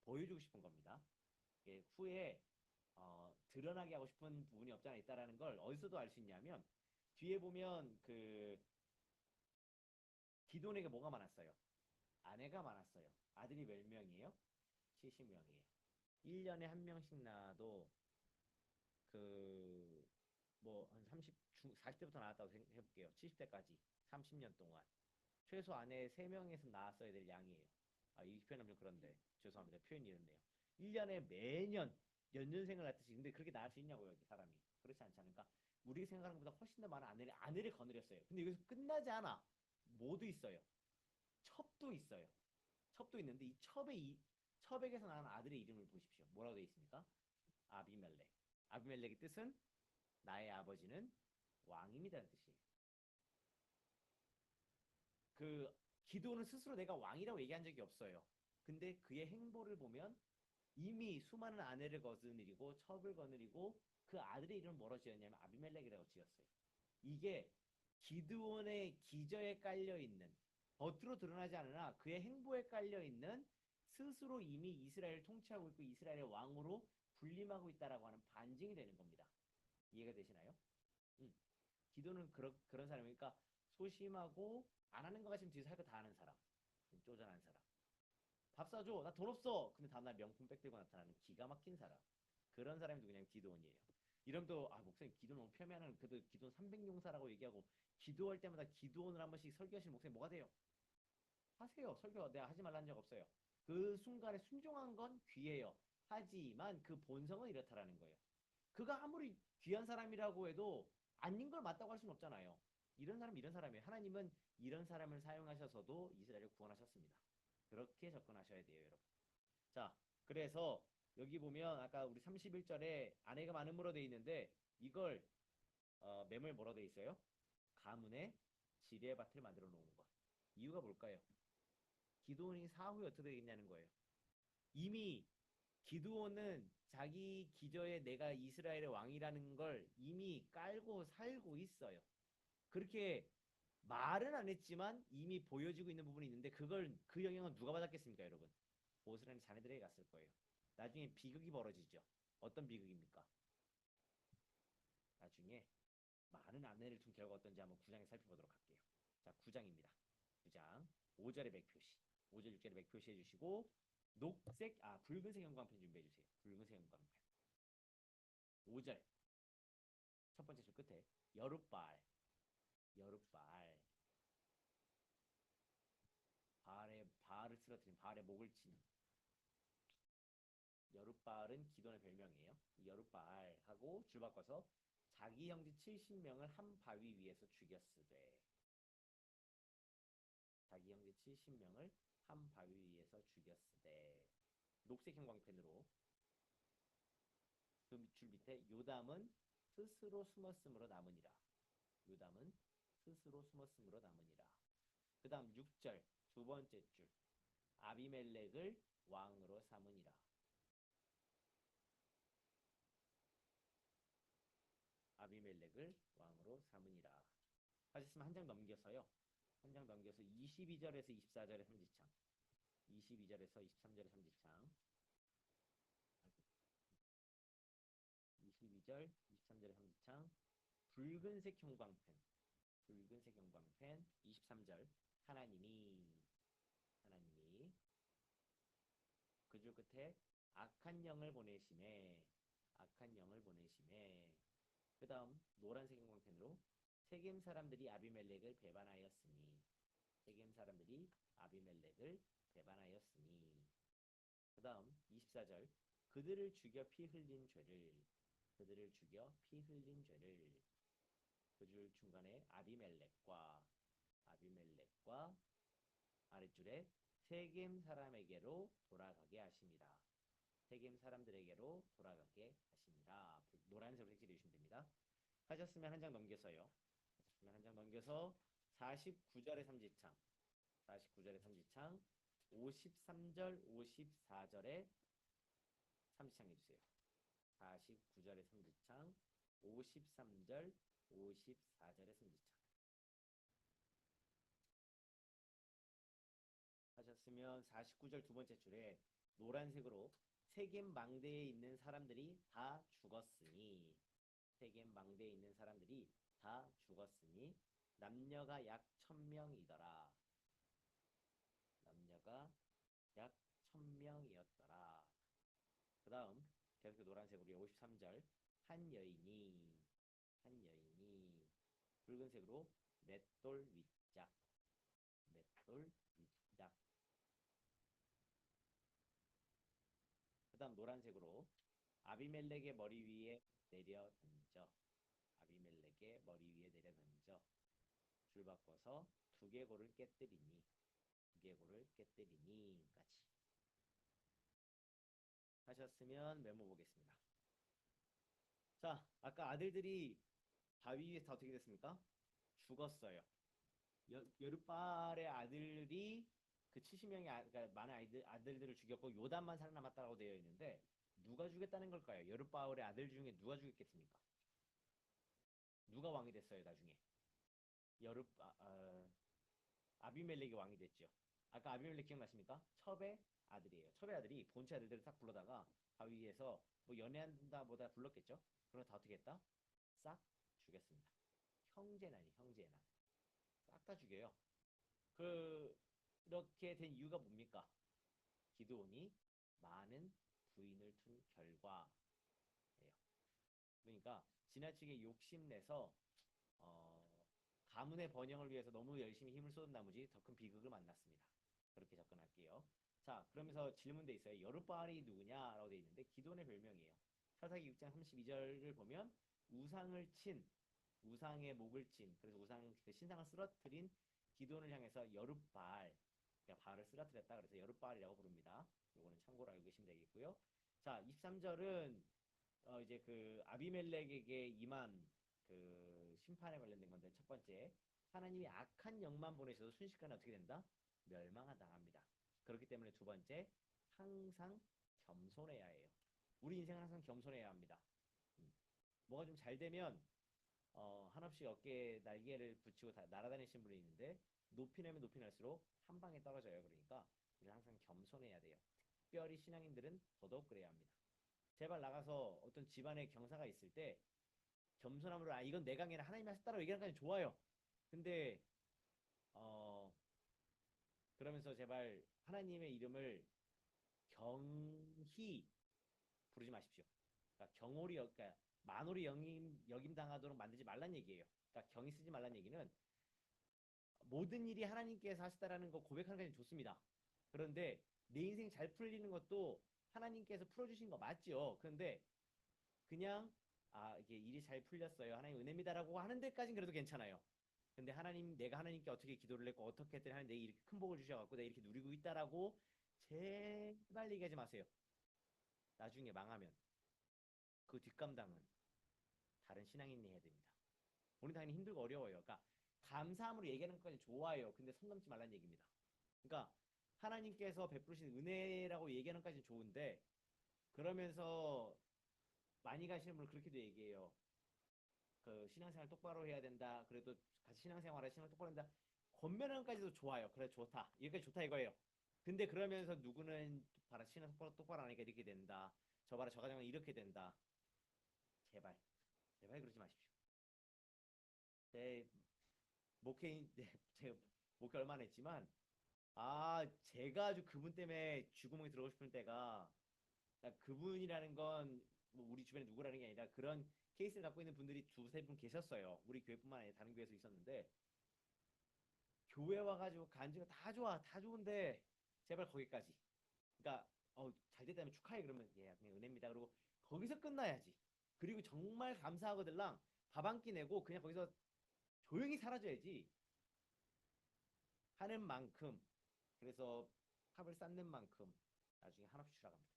보여주고 싶은 겁니다. 후에 드러나게 하고 싶은 부분이 없지 않아 있다라는 걸 어디서도 알 수 있냐면 뒤에 보면 그 기돈에게 뭐가 많았어요? 아내가 많았어요. 아들이 몇 명이에요? 70명이에요. 1년에 한 명씩 낳아도 그 뭐 한 40대부터 나왔다고 해볼게요. 70대까지 30년 동안 최소 아내 3명에서 낳았어야 될 양이에요. 이 표현하면 좀 그런데 죄송합니다. 표현이 이렇네요. 1년에 매년 연년생을 낳듯이 근데 그렇게 낳을 수 있냐고요, 여기 사람이. 그렇지 않지 않을까? 우리가 생각하는 것보다 훨씬 더 많은 아내를 거느렸어요. 근데 여기서 끝나지 않아. 뭐도 있어요. 첩도 있어요. 첩도 있는데 이 첩에게서 나는 아들의 이름을 보십시오. 뭐라고 되어 있습니까? 아비멜렉. 아비멜렉의 뜻은 나의 아버지는 왕입니다는 뜻이에요. 그 기도는 스스로 내가 왕이라고 얘기한 적이 없어요. 근데 그의 행보를 보면 이미 수많은 아내를 거느리고 첩을 거느리고 그 아들의 이름을 뭐로 지었냐면 아비멜렉이라고 지었어요. 이게 기드온의 기저에 깔려있는 겉으로 드러나지 않으나 그의 행보에 깔려있는 스스로 이미 이스라엘을 통치하고 있고 이스라엘의 왕으로 군림하고 있다라고 하는 반증이 되는 겁니다. 이해가 되시나요? 기도는 그런 사람이니까 소심하고 안 하는 거 같으면 뒤에서 할 거 다 하는 사람. 쪼잔한 사람. 밥 사줘. 나 돈 없어. 근데 다음날 명품 백 들고 나타나는 기가 막힌 사람. 그런 사람이 누구냐면 기도원이에요. 이러면 또 목사님 기도 너무 폄하하는 그래도 기도원 300용사라고 얘기하고 기도할 때마다 기도원을 한 번씩 설교하시는 목사님 뭐가 돼요? 하세요. 설교 내가 하지 말라는 적 없어요. 그 순간에 순종한 건 귀해요. 하지만 그 본성은 이렇다라는 거예요. 그가 아무리 귀한 사람이라고 해도 아닌 걸 맞다고 할 수는 없잖아요. 이런 사람이에요. 하나님은 이런 사람을 사용하셔서도 이스라엘을 구원하셨습니다. 그렇게 접근하셔야 돼요, 여러분. 자, 그래서 여기 보면 아까 우리 31절에 아내가 많음으로 돼 있는데 이걸 매물 뭐로 돼 있어요? 가문의 지뢰밭을 만들어 놓은 것. 이유가 뭘까요? 기드온이 사후에 어떻게 되겠냐는 거예요. 이미 기드온은 자기 기저에 내가 이스라엘의 왕이라는 걸 이미 깔고 살고 있어요. 그렇게 말은 안 했지만 이미 보여지고 있는 부분이 있는데 그 영향은 누가 받았겠습니까, 여러분? 보스라는 자네들에게 갔을 거예요. 나중에 비극이 벌어지죠. 어떤 비극입니까? 나중에 많은 아내를 둔 결과 어떤지 한번 9장에 살펴보도록 할게요. 자, 9장입니다. 9장 5절에 맥표시. 5절 6절에 맥표시 해주시고 붉은색 형광펜 준비해주세요. 붉은색 형광펜. 5절 첫 번째 줄 끝에 여룻발 바알을 쓰러뜨린 바알의 목을 친 여룻발은 기돈의 별명이에요. 여룻발하고 줄 바꿔서 자기 형제 70명을 한 바위 위에서 죽였으되 자기 형제 70명을 한 바위 위에서 죽였으되 녹색 형광펜으로 그 줄 밑에 요담은 스스로 숨었으므로 남으니라. 요담은 스스로 숨었으므로 남으니라. 그 다음 6절 두 번째 줄. 아비멜렉을 왕으로 삼으니라. 아비멜렉을 왕으로 삼으니라. 하셨으면 한 장 넘겨서요. 한 장 넘겨서 22절에서 24절의 삼지창. 22절에서 23절의 삼지창. 22절, 23절의 삼지창. 붉은색 형광펜. 붉은색 형광펜. 23절. 하나님이 그 줄 끝에 악한 영을 보내심에 그 다음 노란색 형광펜으로 세겜 사람들이 아비멜렉을 배반하였으니 그 다음 24절 그들을 죽여 피 흘린 죄를 그 줄 중간에 아비멜렉과 아랫줄에 세겜 사람에게로 돌아가게 하십니다. 세겜 사람들에게로 돌아가게 하십니다. 노란색으로 색칠해 주시면 됩니다. 하셨으면 한 장 넘겨서요. 49절의 삼지창. 53절, 54절에 삼지창 해주세요. 49절의 삼지창, 53절, 54절의 삼지창. 하셨으면 49절 두 번째 줄에 노란색으로 세겜 망대에 있는 사람들이 다 죽었으니 남녀가 약 1000명이더라. 그 다음 계속 노란색으로 53절 한 여인이 붉은색으로 맷돌 윗짝 그 다음 노란색으로 아비멜렉의 머리 위에 내려 던져 줄 바꿔서 두개골을 깨뜨리니 까지 하셨으면 메모 보겠습니다. 자, 아까 아들들이 바위 위에서 다 어떻게 됐습니까? 죽었어요. 여룻바알의 아들이 그 70명의 그러니까 많은 아들들을 죽였고 요담만 살아남았다고 되어 있는데 누가 죽였다는 걸까요? 여룻바알의 아들 중에 누가 죽였겠습니까? 누가 왕이 됐어요 나중에? 아비멜렉이 왕이 됐죠. 아까 아비멜렉 기억나십니까? 첩의 아들이에요. 첩의 아들이 본체 아들들을 딱 불러다가 바위 위에서 뭐 연애한다 뭐다 불렀겠죠. 그럼 다 어떻게 했다? 싹 죽였습니다. 형제난이 싹 다 죽여요. 그렇게 된 이유가 뭡니까? 기드온이 많은 부인을 둔 결과예요. 그러니까 지나치게 욕심내서 가문의 번영을 위해서 너무 열심히 힘을 쏟은 나머지 더 큰 비극을 만났습니다. 그렇게 접근할게요. 자, 그러면서 질문돼 있어요. 여룻바알이 누구냐라고 돼 있는데 기드온의 별명이에요. 사사기 6장 32절을 보면 우상의 목을 친, 그래서 그 신상을 쓰러뜨린 기드온을 향해서 여룻바알, 그러니까 바알을 쓰러뜨렸다. 그래서 여룻바알이라고 부릅니다. 이거는 참고로 알고 계시면 되겠고요. 자, 23절은 이제 그 아비멜렉에게 임한 그 심판에 관련된 건데 첫 번째 하나님이 악한 영만 보내셔도 순식간에 어떻게 된다? 멸망당합니다. 그렇기 때문에 두 번째 항상 겸손해야 해요. 우리 인생은 항상 겸손해야 합니다. 뭐가 좀 잘 되면 한없이 어깨에 날개를 붙이고 날아다니시는 분이 있는데 높이 날수록 한 방에 떨어져요. 그러니까 우리는 항상 겸손해야 돼요. 특별히 신앙인들은 더더욱 그래야 합니다. 제발 나가서 어떤 집안에 경사가 있을 때 겸손함으로 이건 내가 아니라 하나님이 하셨다라고 얘기하는 건 좋아요. 근데 그러면서 제발 하나님의 이름을 경히 부르지 마십시오. 그러니까 만홀히 여김당하도록 만들지 말란 얘기예요. 그러니까 경히 쓰지 말란 얘기는 모든 일이 하나님께서 하시다라는 거 고백하는 게 좋습니다. 그런데 내 인생 잘 풀리는 것도 하나님께서 풀어주신 거 맞죠. 그런데 그냥 이게 일이 잘 풀렸어요. 하나님 은혜입니다라고 하는 데까지는 그래도 괜찮아요. 근데 내가 하나님께 어떻게 기도를 했고 어떻게 했더니 하나님 내게 이렇게 큰 복을 주셔갖고 내가 이렇게 누리고 있다라고 제발 얘기하지 마세요. 나중에 망하면 그 뒷감당은 다른 신앙인이 해야 됩니다. 우리는 당연히 힘들고 어려워요. 그러니까 감사함으로 얘기하는 것까지 좋아요. 근데 선 넘지 말라는 얘기입니다. 그러니까 하나님께서 베푸신 은혜라고 얘기하는 것까지 좋은데 그러면서 많이 가시는 분은 그렇게도 얘기해요. 그 신앙생활 똑바로 해야 된다. 그래도 같이 신앙생활에 신앙 똑바로 한다. 권면하는까지도 좋아요. 그래 좋다. 여기까지 좋다 이거예요. 근데 그러면서 누구는 봐라 신앙 똑바로 안 하니까 이렇게 된다. 저 봐라 저 가정은 이렇게 된다. 제발 제발 그러지 마십시오. 제 목회인 제가 목회 얼마나 했지만 제가 아주 그분 때문에 쥐구멍에 들어오고 싶은 때가 그러니까 그분이라는 건 뭐 우리 주변에 누구라는 게 아니라 그런 케이스를 갖고 있는 분들이 두세 분 계셨어요. 우리 교회뿐만 아니라 다른 교회에서 있었는데 교회 와가지고 간증가 다 좋아 다 좋은데 제발 거기까지. 그러니까 잘 됐다면 축하해 그러면 예 그냥 은혜입니다. 그리고 거기서 끝나야지. 그리고 정말 감사하거들랑 밥 한 끼 내고 그냥 거기서 조용히 사라져야지 하는 만큼 그래서 탑을 쌓는 만큼 나중에 한없이 추락합니다.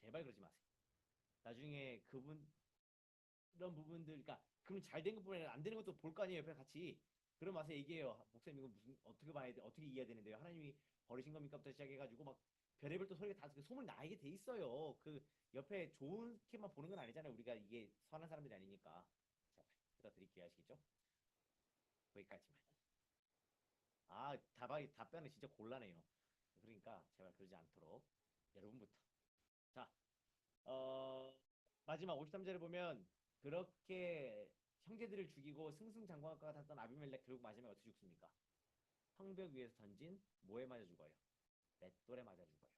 제발 그러지 마세요. 나중에 그분 이런 부분들 그러니까 그럼 잘 된 것뿐만 아니라 안 되는 것도 볼 거 아니에요 옆에 같이. 그럼 와서 얘기해요. 목사님 이거 무슨 어떻게 봐야 돼 어떻게 이해해야 되는데요 하나님이 버리신 겁니까부터 시작해가지고 막 별의별 또 소리가 다 소문이 나게 돼 있어요. 그 옆에 좋게만 보는 건 아니잖아요. 우리가 이게 선한 사람들이 아니니까. 자 부탁드릴게요. 아시겠죠? 거기까지만. 답변은 진짜 곤란해요. 그러니까 제발 그러지 않도록 여러분부터. 자, 마지막 53절에 보면 그렇게 형제들을 죽이고 승승장구가 탔던 아비멜렉 결국 마지막에 어떻게 죽습니까? 성벽 위에서 던진 뭐에 맞아 죽어요? 맷돌에 맞아 죽어요.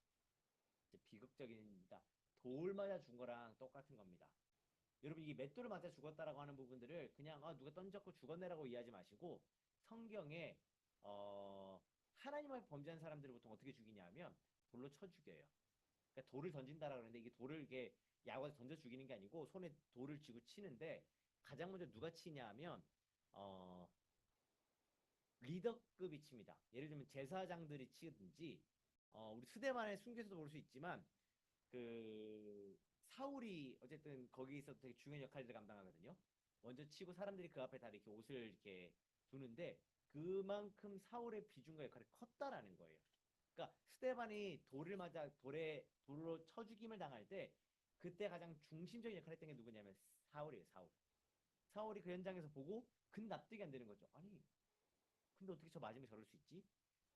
이제 비극적인다. 돌 맞아 죽은 거랑 똑같은 겁니다. 여러분 이 맷돌을 맞아 죽었다라고 하는 부분들을 그냥 누가 던졌고 죽었네라고 이해하지 마시고 성경에 어, 하나님 앞에 범죄한 사람들을 보통 어떻게 죽이냐면 돌로 쳐 죽여요. 그러니까 돌을 던진다라 그러는데 이게 돌을 이렇게 야구에서 던져 죽이는 게 아니고 손에 돌을 쥐고 치는데 가장 먼저 누가 치냐면 어, 리더급이 칩니다. 예를 들면 제사장들이 치든지 우리 스데반의 순교에서도 볼 수 있지만 그 사울이 어쨌든 거기서 되게 중요한 역할을 감당하거든요. 먼저 치고 사람들이 그 앞에 다 이렇게 옷을 이렇게 두는데 그만큼 사울의 비중과 역할이 컸다라는 거예요. 그러니까 스테반이 돌로 쳐 죽임을 당할 때 그때 가장 중심적인 역할을 했던 게 누구냐면 사울이에요. 사울이 그 현장에서 보고 근 납득이 안 되는 거죠. 아니 근데 어떻게 저 맞으면 저럴 수 있지?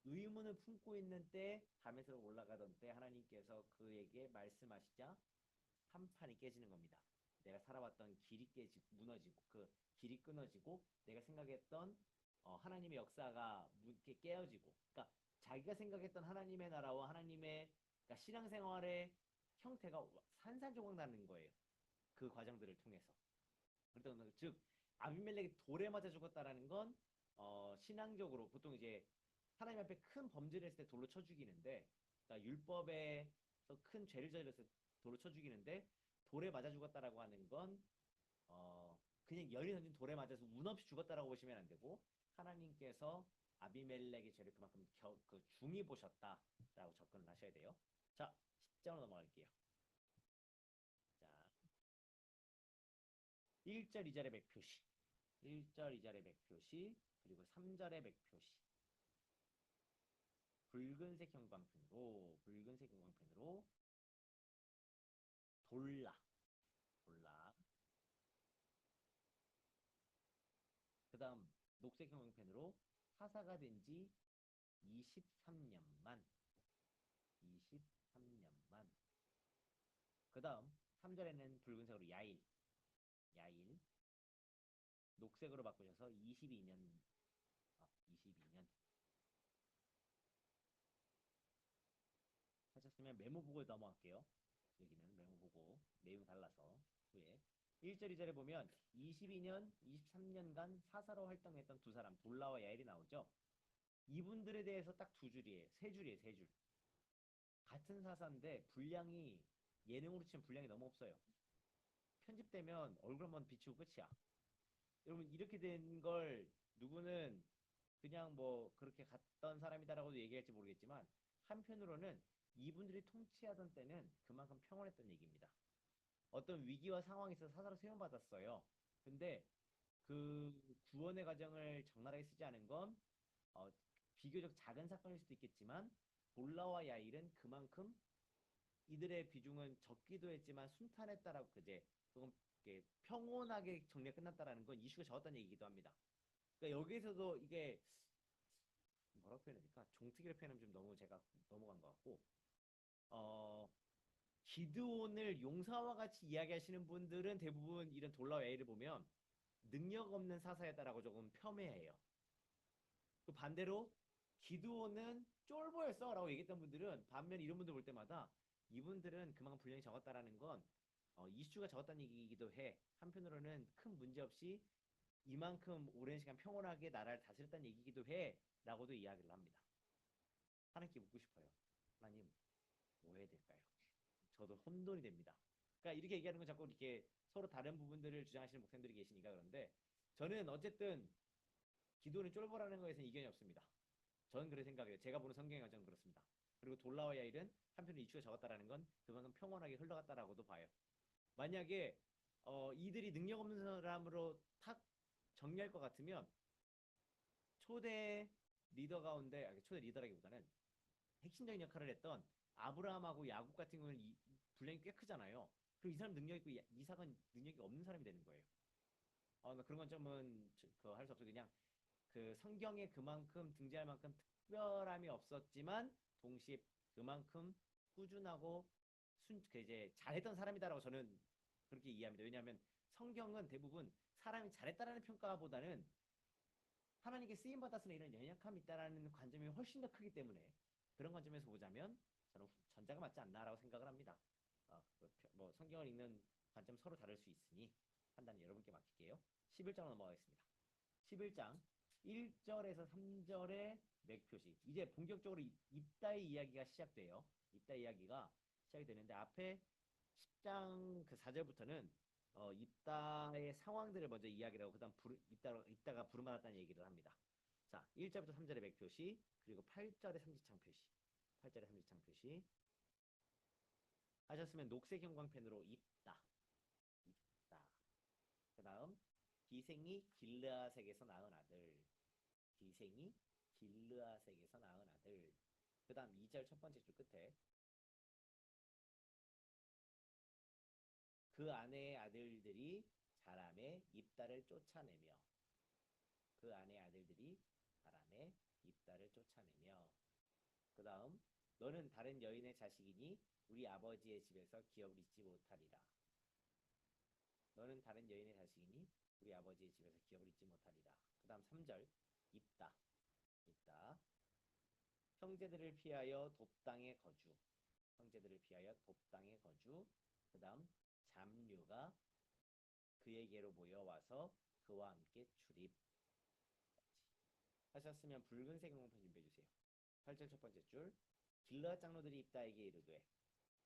의문을 품고 있는 때 담에서 올라가던 때 하나님께서 그에게 말씀하시자 한 판이 깨지는 겁니다. 내가 살아왔던 길이 무너지고 그 길이 끊어지고 내가 생각했던 하나님의 역사가 이렇게 깨어지고 그러니까 자기가 생각했던 하나님의 나라와 하나님의 그러니까 신앙생활의 형태가 산산조각 나는 거예요. 그 과정들을 통해서. 그러니까 즉 아비멜렉이 돌에 맞아 죽었다라는 건 신앙적으로 보통 이제 하나님 앞에 큰 범죄를 했을 때 돌로 쳐 죽이는데 그러니까 율법에서 큰 죄를 저질렀을 때 돌로 쳐 죽이는데 돌에 맞아 죽었다라고 하는 건 그냥 연이 던진 돌에 맞아서 운 없이 죽었다라고 보시면 안 되고 하나님께서 아비멜렉의 죄를 그만큼 중히 보셨다라고 접근을 하셔야 돼요. 자, 10장으로 넘어갈게요. 자, 1절, 2절의 백표시 1절, 2절의 백표시 그리고 3절의 백표시 붉은색 형광펜으로 돌라 그 다음 녹색 형광펜으로 사사가 된 지 23년만 그 다음 3절에는 붉은색으로 야일 녹색으로 바꾸셔서 22년 하셨으면 메모 보고 넘어갈게요. 여기는 메모 보고 내용 달라서 후에 1절 2절에 보면 22년 23년간 사사로 활동했던 두 사람 돌라와 야일이 나오죠. 이분들에 대해서 딱 두 줄이에요. 세 줄이에요. 세 줄. 같은 사사인데 분량이 예능으로 치면 분량이 너무 없어요. 편집되면 얼굴 한번 비추고 끝이야. 여러분 이렇게 된 걸 누구는 그냥 뭐 그렇게 갔던 사람이다라고도 얘기할지 모르겠지만 한편으로는 이분들이 통치하던 때는 그만큼 평온했던 얘기입니다. 어떤 위기와 상황에서 사사로 세움받았어요. 근데 그 구원의 과정을 적나라하게 쓰지 않은 건 어, 비교적 작은 사건일 수도 있겠지만 볼라와 야일은 그만큼 이들의 비중은 적기도 했지만 순탄했다라고 그제 조금 이렇게 평온하게 정리가 끝났다라는 건 이슈가 적었다는 얘기기도 합니다. 그러니까 여기에서도 이게 뭐라고 표현해야 될까? 종특이를 표현하면 좀 너무 제가 넘어간 것 같고 어 기드온을 용사와 같이 이야기하시는 분들은 대부분 이런 돌라와 야일을 보면 능력 없는 사사였다라고 조금 폄훼해요. 그 반대로 기드온은 쫄보였어라고 얘기했던 분들은 반면 이런 분들 볼 때마다 이분들은 그만큼 분량이 적었다라는 건 이슈가 적었다는 얘기이기도 해. 한편으로는 큰 문제 없이 이만큼 오랜 시간 평온하게 나라를 다스렸다는 얘기이기도 해. 라고도 이야기를 합니다. 하나님께 묻고 싶어요. 하나님, 뭐 해야 될까요? 저도 혼돈이 됩니다. 그러니까 이렇게 얘기하는 건 자꾸 이렇게 서로 다른 부분들을 주장하시는 목사님들이 계시니까 그런데 저는 어쨌든 기도는 쫄보라는 거에서는 이견이 없습니다. 저는 그렇게 생각해요. 제가 보는 성경의 과정은 그렇습니다. 그리고 돌라와 야일은 한편으로 이슈가 적었다라는 건 그만큼 평온하게 흘러갔다라고도 봐요. 만약에 이들이 능력 없는 사람으로 탁 정리할 것 같으면 초대 리더 가운데 초대 리더라기보다는 핵심적인 역할을 했던 아브라함하고 야곱 같은 경우는 분량이 꽤 크잖아요. 그리고 이 사람 능력 있고 이삭은 능력이 없는 사람이 되는 거예요. 그런 건 좀은 할 수 없어. 그냥 그 성경에 그만큼 등장할 만큼 특별함이 없었지만 동시에 그만큼 꾸준하고 이제 잘했던 사람이다라고 저는 그렇게 이해합니다. 왜냐하면 성경은 대부분 사람이 잘했다라는 평가보다는 하나님께 쓰임 받았으나 이런 연약함이 있다라는 관점이 훨씬 더 크기 때문에 그런 관점에서 보자면 저는 전자가 맞지 않나라고 생각을 합니다. 뭐 성경을 읽는 관점 서로 다를 수 있으니 판단은 여러분께 맡길게요. 11장으로 넘어가겠습니다. 11장 1절에서 3절의 맥표시. 이제 본격적으로 입다의 이야기가 시작돼요. 입다 이야기가 시작이 되는데 앞에 10장 그 4절부터는 입다의 상황들을 먼저 이야기를 하고 그다음 입다가 부름받았다는 얘기를 합니다. 자, 1절부터 3절의 맥표시 그리고 8절의 삼지창 표시. 8절의 삼지창 표시. 하셨으면 녹색 형광펜으로 입다. 입다. 그다음 기생이 길르아색에서 낳은 아들. 기생이 길르아색에서 낳은 아들. 그 다음 2절 첫 번째 줄 끝에 그 아내의 아들들이 자람의 입다를 쫓아내며 그 아내의 아들들이 자람의 입다를 쫓아내며 그 다음 너는 다른 여인의 자식이니 우리 아버지의 집에서 기업을 잊지 못하리라. 너는 다른 여인의 자식이니 우리 아버지의 집에서 기업을 잊지 못하리라. 그 다음 3절 입다. 입다. 형제들을 피하여 돕당에 거주. 형제들을 피하여 돕당에 거주. 그 다음 잠류가 그에게로 모여와서 그와 함께 출입. 하셨으면 붉은색 용품 준비해주세요. 8절 첫 번째 줄. 길르앗 장로들이 입다에게 이르되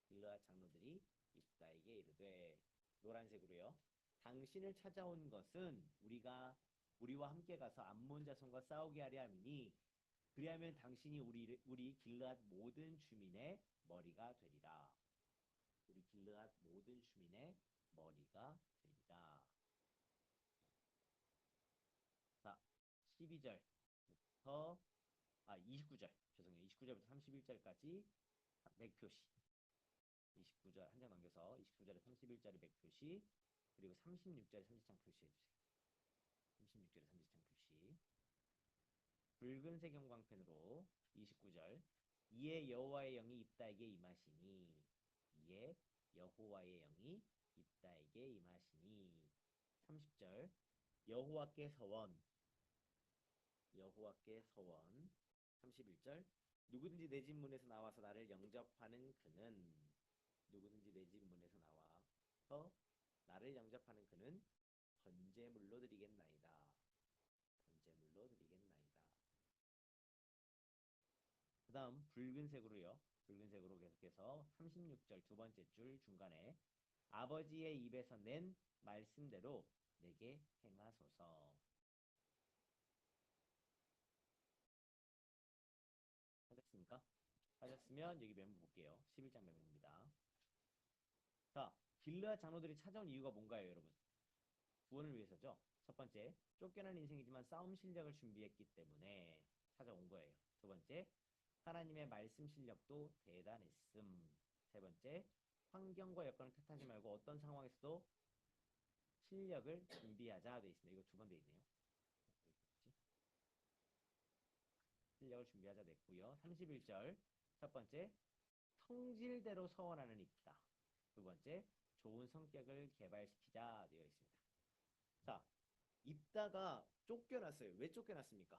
길르앗 장로들이 입다에게 이르되 노란색으로요. 당신을 찾아온 것은 우리와 함께 가서 암몬 자손과 싸우게 하려 함이니 그리하면 당신이 우리 길르앗 모든 주민의 머리가 되리라. 우리 길르앗 모든 주민의 머리가 되리라. 자, 12절부터 29절 죄송해요. 29절부터 31절까지 맥표시. 29절 한 장 넘겨서 29절에 31절에 맥표시 그리고 36절에 삼지창 표시해주세요. 36절에 삼지창 표시. 붉은색 형광펜으로 29절 이에 여호와의 영이 입다에게 임하시니 이에 여호와의 영이 입다에게 임하시니 30절 여호와께 서원 31절 누구든지 내 집 문에서 나와서 나를 영접하는 그는 누구든지 내 집 문에서 나와서 나를 영접하는 그는 번제물로 드리겠나이다. 번제물로 드리겠나이다. 그 다음 붉은색으로요. 붉은색으로 계속해서 36절 두 번째 줄 중간에 아버지의 입에서 낸 말씀대로 내게 행하소서. 하셨습니까? 하셨으면 여기 멤버 볼게요. 11장 멤버입니다. 자, 길르앗 장로들이 찾아온 이유가 뭔가요, 여러분? 구원을 위해서죠. 첫 번째, 쫓겨난 인생이지만 싸움 실력을 준비했기 때문에 찾아온 거예요. 두 번째, 하나님의 말씀 실력도 대단했음. 세 번째, 환경과 여건을 탓하지 말고 어떤 상황에서도 실력을 준비하자 돼 있습니다. 이거 두 번 돼 있네요. 실력을 준비하자 됐고요. 31절. 첫 번째, 성질대로 서원하는 입다. 두 번째, 좋은 성격을 개발시키자 되어 있습니다. 자, 입다가 쫓겨났어요. 왜 쫓겨났습니까?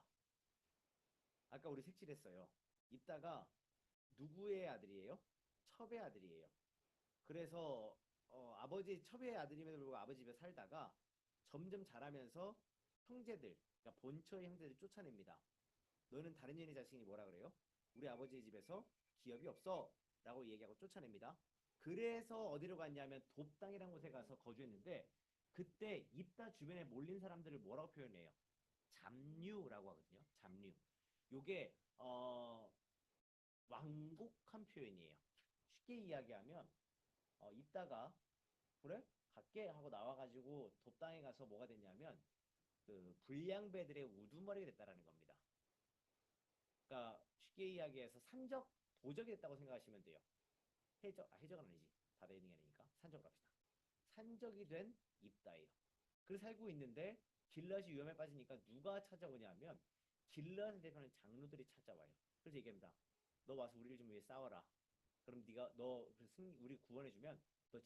아까 우리 색칠했어요. 입다가 누구의 아들이에요? 첩의 아들이에요. 그래서 아버지 첩의 아들임에도 불구하고 아버지 집에 살다가 점점 자라면서 형제들, 그러니까 본처의 형제들 쫓아냅니다. 너는 다른 년의 자식이니 뭐라 그래요? 우리 아버지 집에서 기업이 없어 라고 얘기하고 쫓아냅니다. 그래서 어디로 갔냐면 돕당이라는 곳에 가서 거주했는데 그때 입다 주변에 몰린 사람들을 뭐라고 표현해요? 잡류라고 하거든요. 잡류. 요게 완곡한 표현이에요. 쉽게 이야기하면 입다가 그래? 갈게 하고 나와가지고 돕당에 가서 뭐가 됐냐면 그 불량배들의 우두머리가 됐다라는 겁니다. 그러니까 쉽게 이야기해서 산적 도적이 됐다고 생각하시면 돼요. 해적은 아니지. 바다에 있는 게 아니니까 산적으로 합시다. 산적이 된 입다예요. 그래서 살고 있는데 길앗이 위험에 빠지니까 누가 찾아오냐면 길앗을 대표하는 장로들이 찾아와요. 그래서 얘기합니다. 너 와서 우리를 좀 위해 싸워라. 그럼 네가 우리 구원해주면 너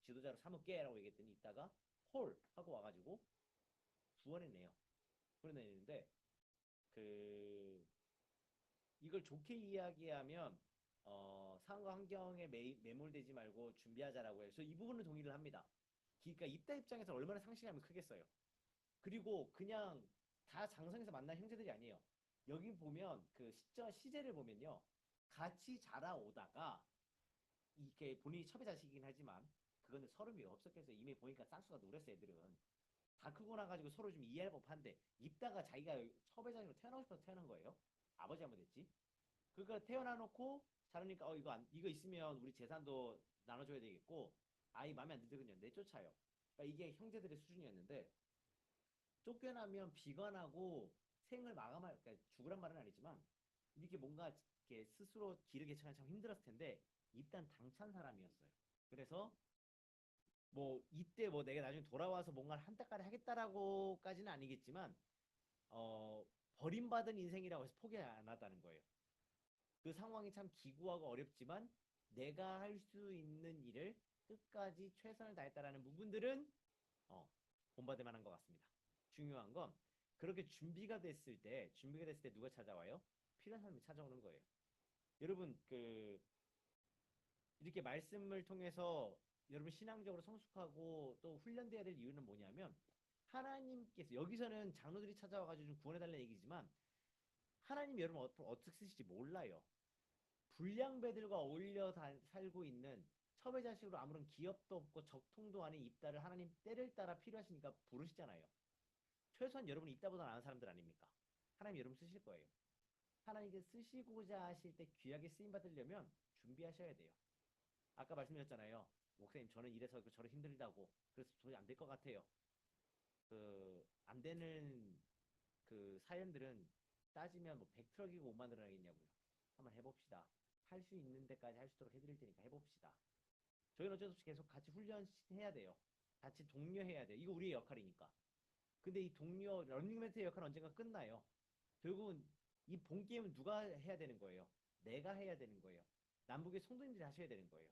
지도자로 삼을게라고 얘기했더니 이따가 홀 하고 와가지고 구원해내요. 구원해내는데 그 이걸 좋게 이야기하면 상황과 환경에 매몰되지 말고 준비하자라고 해서 이 부분은 동의를 합니다. 그러니까 입다 입장에서 얼마나 상실감이 크겠어요. 그리고 그냥 다 장성에서 만난 형제들이 아니에요. 여기 보면 그 시제를 보면요. 같이 자라오다가 이게 본인이 첩의 자식이긴 하지만 그거는 서름이 없었겠어요. 이미 보니까 쌍수가 노렸어 애들은. 다 크고 나가지고 서로 좀 이해할 법한데 입다가 자기가 첩의 자식으로 태어나고 싶어서 태어난 거예요. 아버지 한번 됐지. 그러니까 태어나놓고 자라니까 이거 있으면 우리 재산도 나눠줘야 되겠고 아이 마음에 안 들거든요. 내쫓아요. 그러니까 이게 형제들의 수준이었는데 쫓겨나면 비관하고 생을 마감할 그러니까 죽으란 말은 아니지만 이렇게 뭔가 이렇게 스스로 길을 개척하기 참 힘들었을 텐데 일단 당찬 사람이었어요. 그래서 뭐 이때 뭐 내가 나중에 돌아와서 뭔가를 한따까리 하겠다라고까지는 아니겠지만 버림받은 인생이라고 해서 포기 안 하다는 거예요. 그 상황이 참 기구하고 어렵지만 내가 할 수 있는 일을 끝까지 최선을 다했다라는 부분들은 본받을 만한 것 같습니다. 중요한 건 그렇게 준비가 됐을 때 누가 찾아와요? 필요한 사람이 찾아오는 거예요. 여러분 이렇게 말씀을 통해서 여러분 신앙적으로 성숙하고 또 훈련돼야 될 이유는 뭐냐면 하나님께서 여기서는 장로들이 찾아와가지고 좀 구원해달라는 얘기지만 하나님이 여러분 어떻게 쓰실지 몰라요. 불량배들과 어울려 살고 있는 첩의 자식으로 아무런 기업도 없고 적통도 아닌 입다를 하나님 때를 따라 필요하시니까 부르시잖아요. 최소한 여러분 입다보다 나은 사람들 아닙니까? 하나님 여러분 쓰실 거예요. 하나님께 쓰시고자 하실 때 귀하게 쓰임 받으려면 준비하셔야 돼요. 아까 말씀드렸잖아요. 목사님 저는 이래서 저를 힘들다고 그래서 도저히 안 될 것 같아요. 안 되는 사연들은 따지면 뭐 100트럭이고 5만 원하겠냐고요. 한번 해봅시다. 할 수 있는 데까지 할 수 있도록 해드릴 테니까 해봅시다. 저희는 어쩔 수 없이 계속 같이 훈련해야 돼요. 같이 독려해야 돼요. 이거 우리의 역할이니까. 근데 이 동료 런닝맨트의 역할은 언젠가 끝나요. 결국은 이 본 게임은 누가 해야 되는 거예요? 내가 해야 되는 거예요. 남북의 성도님들이 하셔야 되는 거예요.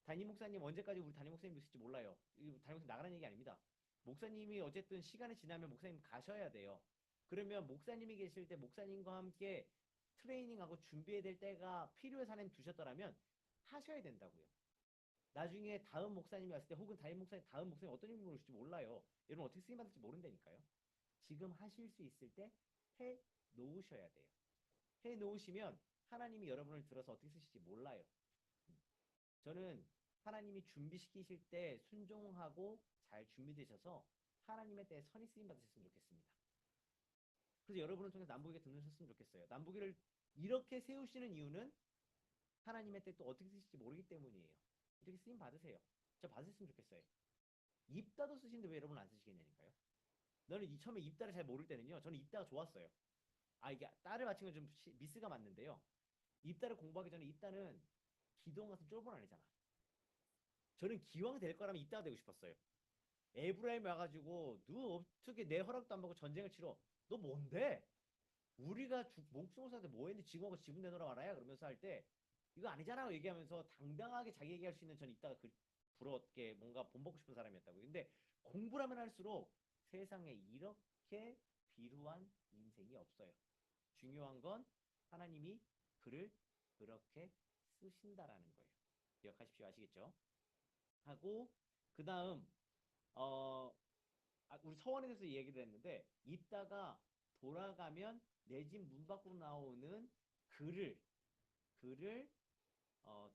담임 목사님 언제까지 우리 담임 목사님 있을지 몰라요. 담임 목사님 나가라는 얘기 아닙니다. 목사님이 어쨌든 시간이 지나면 목사님 가셔야 돼요. 그러면 목사님이 계실 때 목사님과 함께 트레이닝하고 준비해야 될 때가 필요해서 하나님 두셨더라면 하셔야 된다고요. 나중에 다음 목사님이 왔을 때 혹은 다음 목사님 어떤 인물이 올지 몰라요. 여러분 어떻게 쓰임 받을지 모른다니까요. 지금 하실 수 있을 때 해 놓으셔야 돼요. 해 놓으시면 하나님이 여러분을 들어서 어떻게 쓰실지 몰라요. 저는 하나님이 준비시키실 때 순종하고 잘 준비되셔서 하나님의 때에 선이 쓰임 받으셨으면 좋겠습니다. 그래서 여러분을 통해서 남북에게 듣는셨으면 좋겠어요. 남북이를 이렇게 세우시는 이유는 하나님의 때 또 어떻게 쓰실지 모르기 때문이에요. 이렇게 쓰임 받으세요. 진짜 받으셨으면 좋겠어요. 입다도 쓰시는데 왜 여러분 안 쓰시겠냐니까요. 너는 처음에 입다를 잘 모를 때는요. 저는 입다가 좋았어요. 아 이게 따를 맞춘 건 좀 미스가 맞는데요. 입다를 공부하기 전에 입다는 기동 같은 쫄보는 아니잖아. 저는 기왕 될 거라면 입다가 되고 싶었어요. 에브라임 와가지고 너 어떻게 내 허락도 안 받고 전쟁을 치러? 너 뭔데? 우리가 목숨을 사는데 뭐 했는데 지금하고 지분 내놓으라 말아야 그러면서 할 때 이거 아니잖아 얘기하면서 당당하게 자기 얘기할 수 있는 전 이따가 부럽게 뭔가 본보고 싶은 사람이었다고요. 근데 공부를 하면 할수록 세상에 이렇게 비루한 인생이 없어요. 중요한 건 하나님이 그를 그렇게 쓰신다라는 거예요. 기억하십시오. 아시겠죠? 하고 그 다음 우리 서원에 대해서 얘기를 했는데 이따가 돌아가면 내 집 문 밖으로 나오는 그를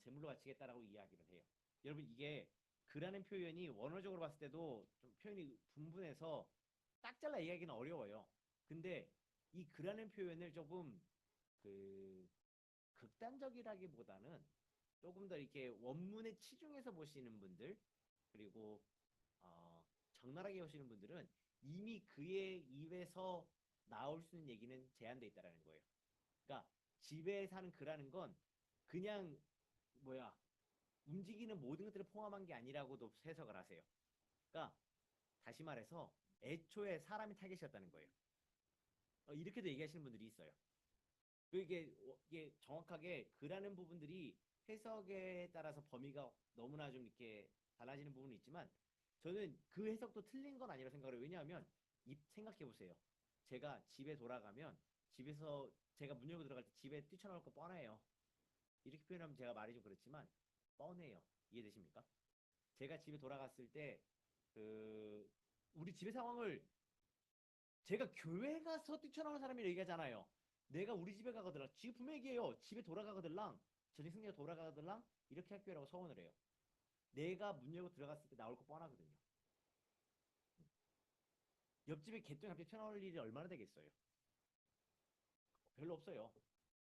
제물로 바치겠다라고 이야기를 해요. 여러분 이게 그라는 표현이 원어적으로 봤을 때도 좀 표현이 분분해서 딱 잘라 이야기는 어려워요. 근데 이 그라는 표현을 조금 그 극단적이라기보다는 조금 더 이렇게 원문에 치중해서 보시는 분들 그리고 적나라하게 보시는 분들은 이미 그의 입에서 나올 수 있는 얘기는 제한돼 있다라는 거예요. 그러니까 집에 사는 그라는 건 그냥 뭐야 움직이는 모든 것들을 포함한 게 아니라고도 해석을 하세요. 그러니까 다시 말해서 애초에 사람이 타겟이었다는 거예요. 이렇게도 얘기하시는 분들이 있어요. 이게 정확하게 그라는 부분들이 해석에 따라서 범위가 너무나 좀 이렇게 달라지는 부분이 있지만 저는 그 해석도 틀린 건 아니라고 생각을 해요. 왜냐하면 생각해 보세요. 제가 집에 돌아가면 집에서 제가 문 열고 들어갈 때 집에 뛰쳐나올 거 뻔해요. 이렇게 표현하면 제가 말이 좀 그렇지만 뻔해요. 이해되십니까? 제가 집에 돌아갔을 때 그 우리 집의 상황을 제가 교회 가서 뛰쳐나오는 사람이 얘기하잖아요. 내가 우리 집에 가거들랑 지금 분명히 얘기해요. 집에 돌아가거들랑 전임 승리가 돌아가거들랑 이렇게 학교라고 서원을 해요. 내가 문 열고 들어갔을 때 나올 거 뻔하거든요. 옆집에 개똥이 갑자기 튀어나올 일이 얼마나 되겠어요. 별로 없어요.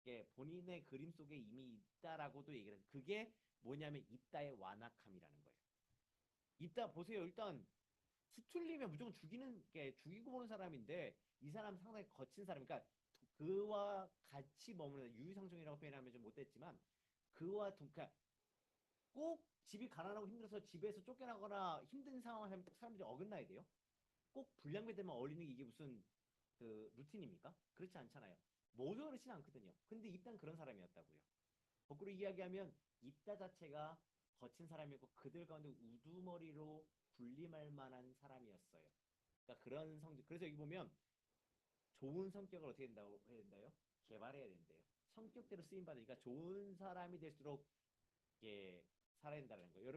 이게 본인의 그림 속에 이미 있다라고도 얘기를 해요. 그게 뭐냐면 입다의 완악함이라는 거예요. 입다 보세요. 일단 수틀리면 무조건 죽이고 보는 사람인데 이 사람 상당히 거친 사람이니까 그와 같이 머무는 유유상종이라고 표현하면 좀 못됐지만 그와 그러니까 꼭 집이 가난하고 힘들어서 집에서 쫓겨나거나 힘든 상황을 하면 사람들이 어긋나야 돼요. 꼭 불량배들만 어울리는 게 이게 무슨 그 루틴입니까? 그렇지 않잖아요. 모두 그렇지는 않거든요. 근데 입단 그런 사람이었다고요. 거꾸로 이야기하면 입다 자체가 거친 사람이었고 그들 가운데 우두머리로 군림할 만한 사람이었어요. 그러니까 그런 성질. 그래서 여기 보면 좋은 성격을 어떻게 된다고 해야 된다요? 개발해야 된대요. 성격대로 쓰임 받으니까 좋은 사람이 될수록 이게 살아야 된다는 거예요.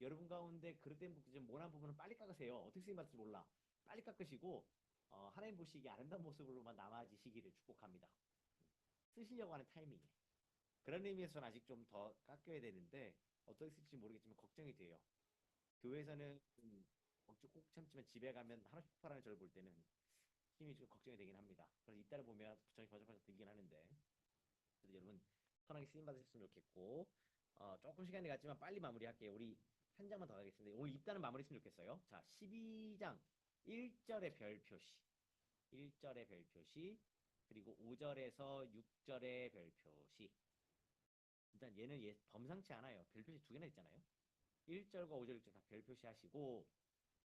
여러분 가운데 그릇 된 좀 모난 부분은 빨리 깎으세요. 어떻게 쓰임 받을지 몰라. 빨리 깎으시고 하나님 보시기에 아름다운 모습으로만 남아지시기를 축복합니다. 쓰시려고 하는 타이밍에. 그런 의미에서는 아직 좀 더 깎여야 되는데 어떻게 쓸지 모르겠지만 걱정이 돼요. 교회에서는 억지 꼭 참지만 집에 가면 하나씩 폭발하는 저를 볼 때는 힘이 좀 걱정이 되긴 합니다. 그래서 이따를 보면 부정이 버쩍버쩍 들긴 하는데 그래서 여러분 편하게 쓰임 받으셨으면 좋겠고 조금 시간이 갔지만 빨리 마무리할게요. 우리 한 장만 더 가겠습니다. 오늘 입단은 마무리했으면 좋겠어요. 자 12장 1절의 별표시 1절의 별표시 그리고 5절에서 6절의 별표시 일단 얘는 범상치 않아요. 별표시 두 개나 있잖아요. 1절과 5절 6절 다 별표시 하시고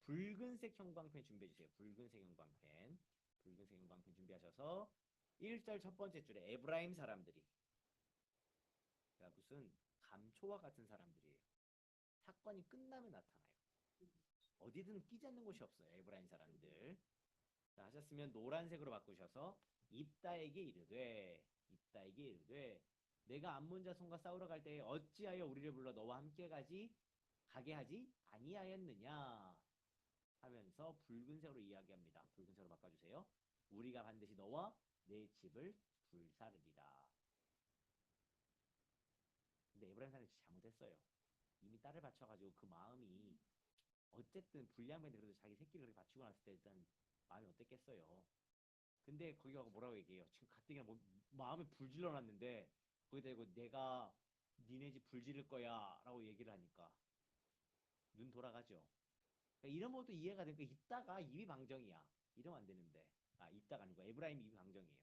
붉은색 형광펜 준비해 주세요. 붉은색 형광펜 준비하셔서 1절 첫 번째 줄에 에브라임 사람들이 무슨 감초와 같은 사람들이에요. 사건이 끝나면 나타나요. 어디든 끼지 않는 곳이 없어요. 에브라임 사람들. 자, 하셨으면 노란색으로 바꾸셔서 입다에게 이르되 내가 암몬 자손과 싸우러 갈 때에 어찌하여 우리를 불러 너와 함께 가게 하지 아니하였느냐 하면서 붉은색으로 이야기합니다. 붉은색으로 바꿔주세요. 우리가 반드시 너와 내 집을 불사르리라. 근데 에브라임 사람이 잘못했어요. 이미 딸을 바쳐가지고 그 마음이 어쨌든 불량배인데 그래도 자기 새끼를 그렇게 바치고 났을 때 일단 마음이 어땠겠어요. 근데 거기 가고 뭐라고 얘기해요. 지금 가뜩이나 마음에 불 질러놨는데 거기다 대고 내가 니네 집 불 지를 거야 라고 얘기를 하니까 눈 돌아가죠. 그러니까 이런 것도 이해가 되니까 있다가 입이 방정이야. 이러면 안 되는데. 아, 있다가 아니고 에브라임 입이 방정이에요.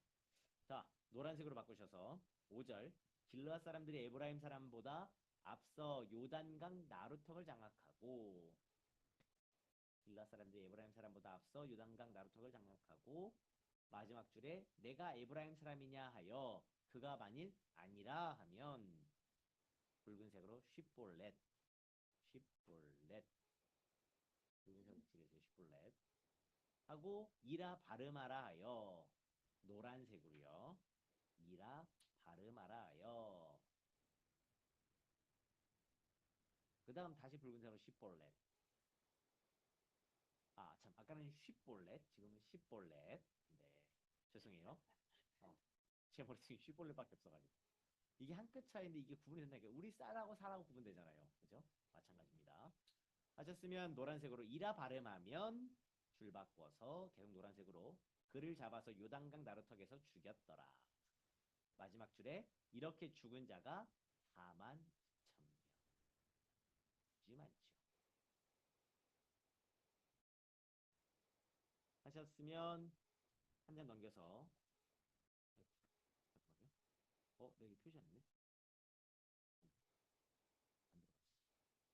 자, 노란색으로 바꾸셔서 5절. 길르앗 사람들이 에브라임 사람보다 앞서 요단강 나루턱을 장악하고 길르앗 사람들이 에브라임 사람보다 앞서 요단강 나루턱을 장악하고 마지막 줄에 내가 에브라임 사람이냐 하여 그가 만일 아니라 하면 붉은색으로 쉽볼렛 쉽볼렛 붉은색으로 칠해주세요. 쉽볼렛 하고 이라 바르마라 하여 노란색으로요. 이라 바르마라 하여 그 다음 다시 붉은색으로 쉽볼렛 아 참 아까는 쉽볼렛 지금은 쉽볼렛 네 죄송해요. 제 머릿속에 쉽볼렛밖에 없어가지고 이게 한 끗 차이인데 이게 구분이 된다니까 우리 쌀하고 살하고 구분되잖아요. 그죠? 마찬가지입니다. 하셨으면 노란색으로 이라 발음하면 줄 바꿔서 계속 노란색으로 그를 잡아서 요단강 나루턱에서 죽였더라. 마지막 줄에 이렇게 죽은 자가 4만 2천 명. 지 많죠. 하셨으면 한 장 넘겨서 여기 표시 안 됐네. 안 들어갔어.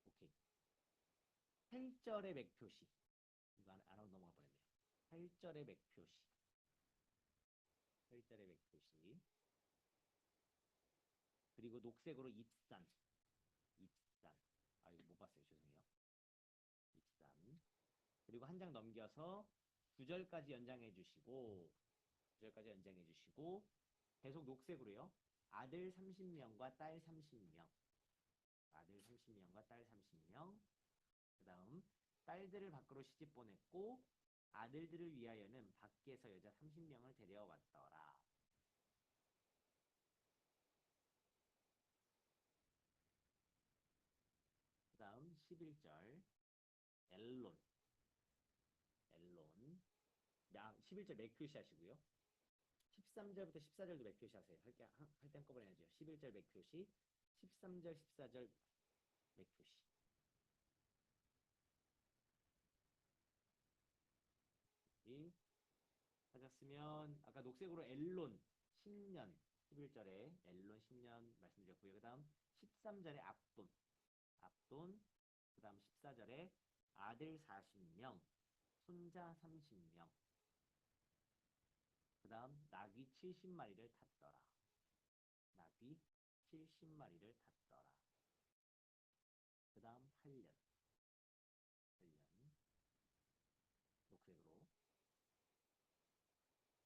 오케이. 8절의 맥표시. 이거 안 하고 넘어가 버렸네요. 8절의 맥표시. 8절의 맥표시. 그리고 녹색으로 입산. 입산. 아, 이거 못 봤어요. 죄송해요. 입산. 그리고 한 장 넘겨서 9절까지 연장해 주시고 9절까지 연장해 주시고 계속 녹색으로요. 아들 30명과 딸 30명. 아들 30명과 딸 30명. 그다음 딸들을 밖으로 시집 보냈고 아들들을 위하여는 밖에서 여자 30명을 데려왔더라. 그다음 11절 엘론. 엘론. 11절 맥표시 하시고요. 13절부터 14절도 맥표시 하세요. 할 때 한꺼번에 해야죠. 11절 맥표시, 13절, 14절 맥표시. 하셨으면 아까 녹색으로 엘론 10년 11절에 엘론 10년 말씀드렸고요. 그 다음 13절에 압돈 그 다음 14절에 아들 40명 손자 30명 그 다음 나귀 70마리를 탔더라. 나귀 70마리를 탔더라. 그 다음 8년 녹색으로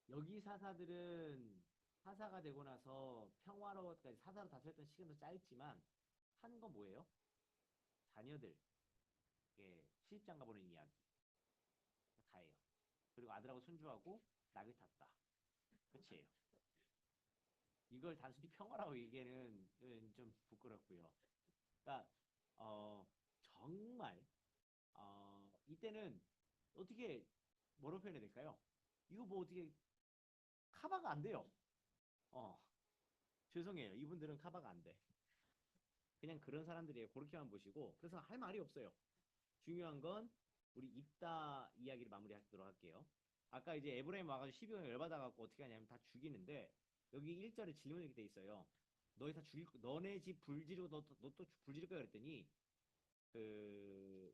여기 사사들은 사사가 되고 나서 평화로워까지 사사로 다스렸던 시간도 짧지만 한 건 뭐예요? 자녀들 시집장가 보는 이야기 다예요. 그리고 아들하고 손주하고 낙을 탔다. 끝이에요. 이걸 단순히 평화라고 얘기하는 좀 부끄럽고요. 그러니까 정말 이때는 어떻게 뭐로 표현해야 될까요? 이거 뭐 어떻게 커버가 안 돼요. 죄송해요. 이분들은 커버가 안 돼. 그냥 그런 사람들이에요. 그렇게만 보시고 그래서 할 말이 없어요. 중요한 건 우리 입다 이야기를 마무리하도록 할게요. 아까 이제 에브라임 와가지고 12명 열받아갖고 어떻게 하냐면 다 죽이는데 여기 1절에 질문이 이렇게 돼 있어요. 너희 다 죽일 너네 집 불지르고 너 또 불지를 거야 그랬더니 그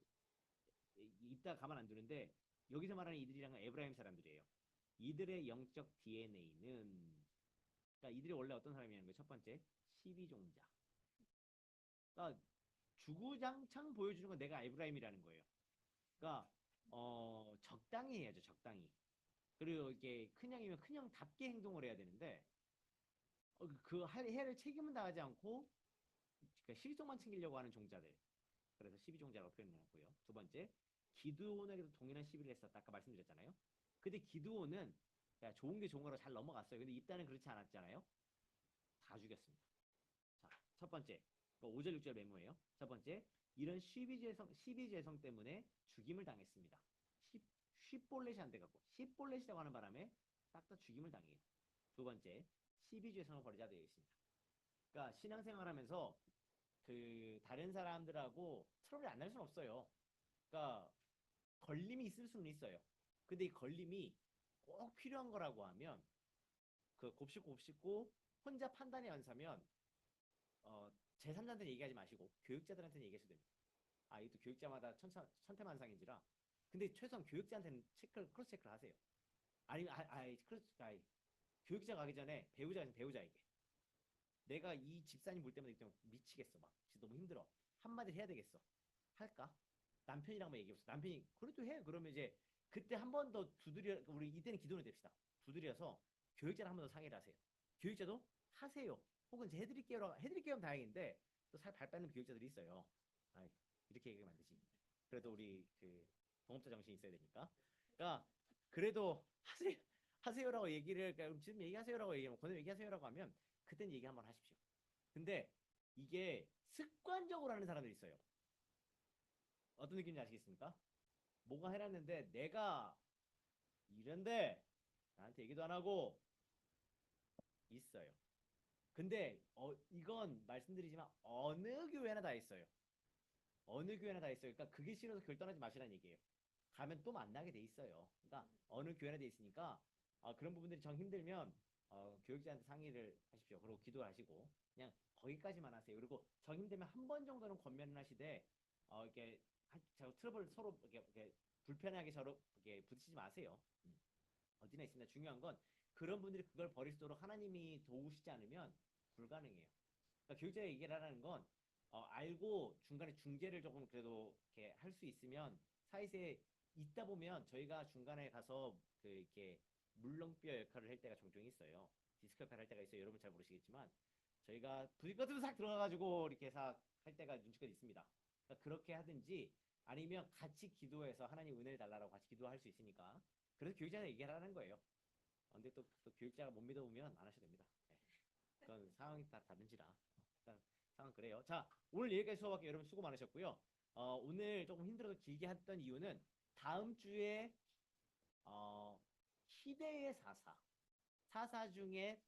입다 가만 안 두는데 여기서 말하는 이들이랑은 에브라임 사람들이에요. 이들의 영적 DNA는 그러니까 이들이 원래 어떤 사람이냐는 거예요. 첫 번째 12종자. 그러니까 주구장창 보여주는 건 내가 에브라임이라는 거예요. 그러니까 적당히 해야죠. 적당히. 그리고 이게 큰형이면 큰형답게 행동을 해야 되는데 그 해를 책임은 다하지 않고 그러니까 실속만 챙기려고 하는 종자들. 그래서 12종자라고 표현했고요. 두 번째, 기드온에게도 동일한 시비를 했었다. 아까 말씀드렸잖아요. 근데 기드온은 야, 좋은 게 좋은 거로 잘 넘어갔어요. 근데 입단은 그렇지 않았잖아요. 다 죽였습니다. 자, 첫 번째, 5절 6절 메모예요. 첫 번째, 이런 시비재성 때문에 죽임을 당했습니다. 쉽볼렛이 안 돼갖고 쉽볼렛이라고 하는 바람에 딱 다 죽임을 당해요. 두 번째, 시비재성을 벌이자 되어 있습니다. 그러니까 신앙생활하면서 그 다른 사람들하고 트러블이 안 날 수는 없어요. 그러니까 걸림이 있을 수는 있어요. 근데 이 걸림이 꼭 필요한 거라고 하면 그 곱씹고 곱씹고 혼자 판단에 안 서면 제3자한테 얘기하지 마시고 교육자들한테 얘기하셔도 됩니다. 아, 이것도 교육자마다 천태만상인지라. 근데 최소한 교육자한테는 크로스 체크를 하세요. 아니면 교육자 가기 전에 배우자에게 내가 이 집사님 볼 때마다 미치겠어. 막 진짜 너무 힘들어. 한마디 해야 되겠어. 할까? 남편이랑만 얘기해봤어. 남편이 그래도 해. 그러면 이제 그때 한 번 더 두드려. 우리 이때는 기도를 냅시다. 두드려서 교육자랑 한 번 더 상의를 하세요. 교육자도 하세요. 혹은 이제 해드릴게요 하면 다행인데 또 살 발 빠는 교육자들이 있어요. 아이, 이렇게 얘기하면 안 되지. 그래도 우리 그 동업자 정신이 있어야 되니까. 그러니까 그래도 하세요라고 얘기를 그러니까 지금 얘기하세요라고 얘기하면 권해 얘기하세요라고 하면 그땐 얘기 한번 하십시오. 근데 이게 습관적으로 하는 사람들이 있어요. 어떤 느낌인지 아시겠습니까? 뭐가 해놨는데 내가 이런데 나한테 얘기도 안 하고 있어요. 근데 이건 말씀드리지만 어느 교회나 다 있어요. 어느 교회나 다 있어요. 그러니까 그게 싫어서 결단하지 마시라는 얘기예요. 가면 또 만나게 돼 있어요. 그러니까 어느 교회나 돼 있으니까 그런 부분들이 정 힘들면 교육자한테 상의를 하십시오. 그리고 기도를 하시고 그냥 거기까지만 하세요. 그리고 정 힘들면 한 번 정도는 권면을 하시되 이렇게 트러블 서로 이렇게 불편하게 서로 이렇게 부딪히지 마세요. 어디나 있습니다. 중요한 건 그런 분들이 그걸 버릴 수 있도록 하나님이 도우시지 않으면 불가능해요. 그러니까 교육자가 얘기를 하라는 건 알고 중간에 중재를 조금 그래도 이렇게 할 수 있으면 사이에 있다 보면 저희가 중간에 가서 그 이렇게 물렁뼈 역할을 할 때가 종종 있어요. 디스크 역할을 할 때가 있어요. 여러분 잘 모르시겠지만 저희가 부딪혀서 싹 들어가가지고 이렇게 싹 할 때가 눈치껏 있습니다. 그러니까 그렇게 하든지 아니면 같이 기도해서 하나님 은혜를 달라고 같이 기도할 수 있으니까 그래서 교육자가 얘기를 하는 거예요. 근데 또 교육자가 못 믿어보면 안 하셔도 됩니다. 네. 그건 상황이 다 다른지라. 일단 상황 그래요. 자, 오늘 여기까지 수업할게요. 여러분 수고 많으셨고요. 오늘 조금 힘들어서 길게 했던 이유는 다음 주에 희대의 사사 중에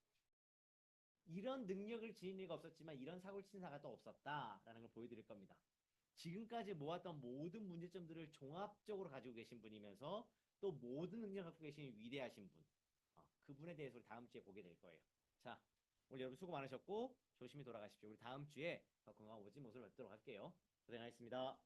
이런 능력을 지닌 이가 없었지만 이런 사고를 친 사가 또 없었다라는 걸 보여드릴 겁니다. 지금까지 모았던 모든 문제점들을 종합적으로 가지고 계신 분이면서 또 모든 능력을 갖고 계신 위대하신 분. 그분에 대해서 우리 다음 주에 보게 될 거예요. 자, 오늘 여러분 수고 많으셨고 조심히 돌아가십시오. 우리 다음 주에 더 건강한 멋진 모습을 뵙도록 할게요. 고생하셨습니다.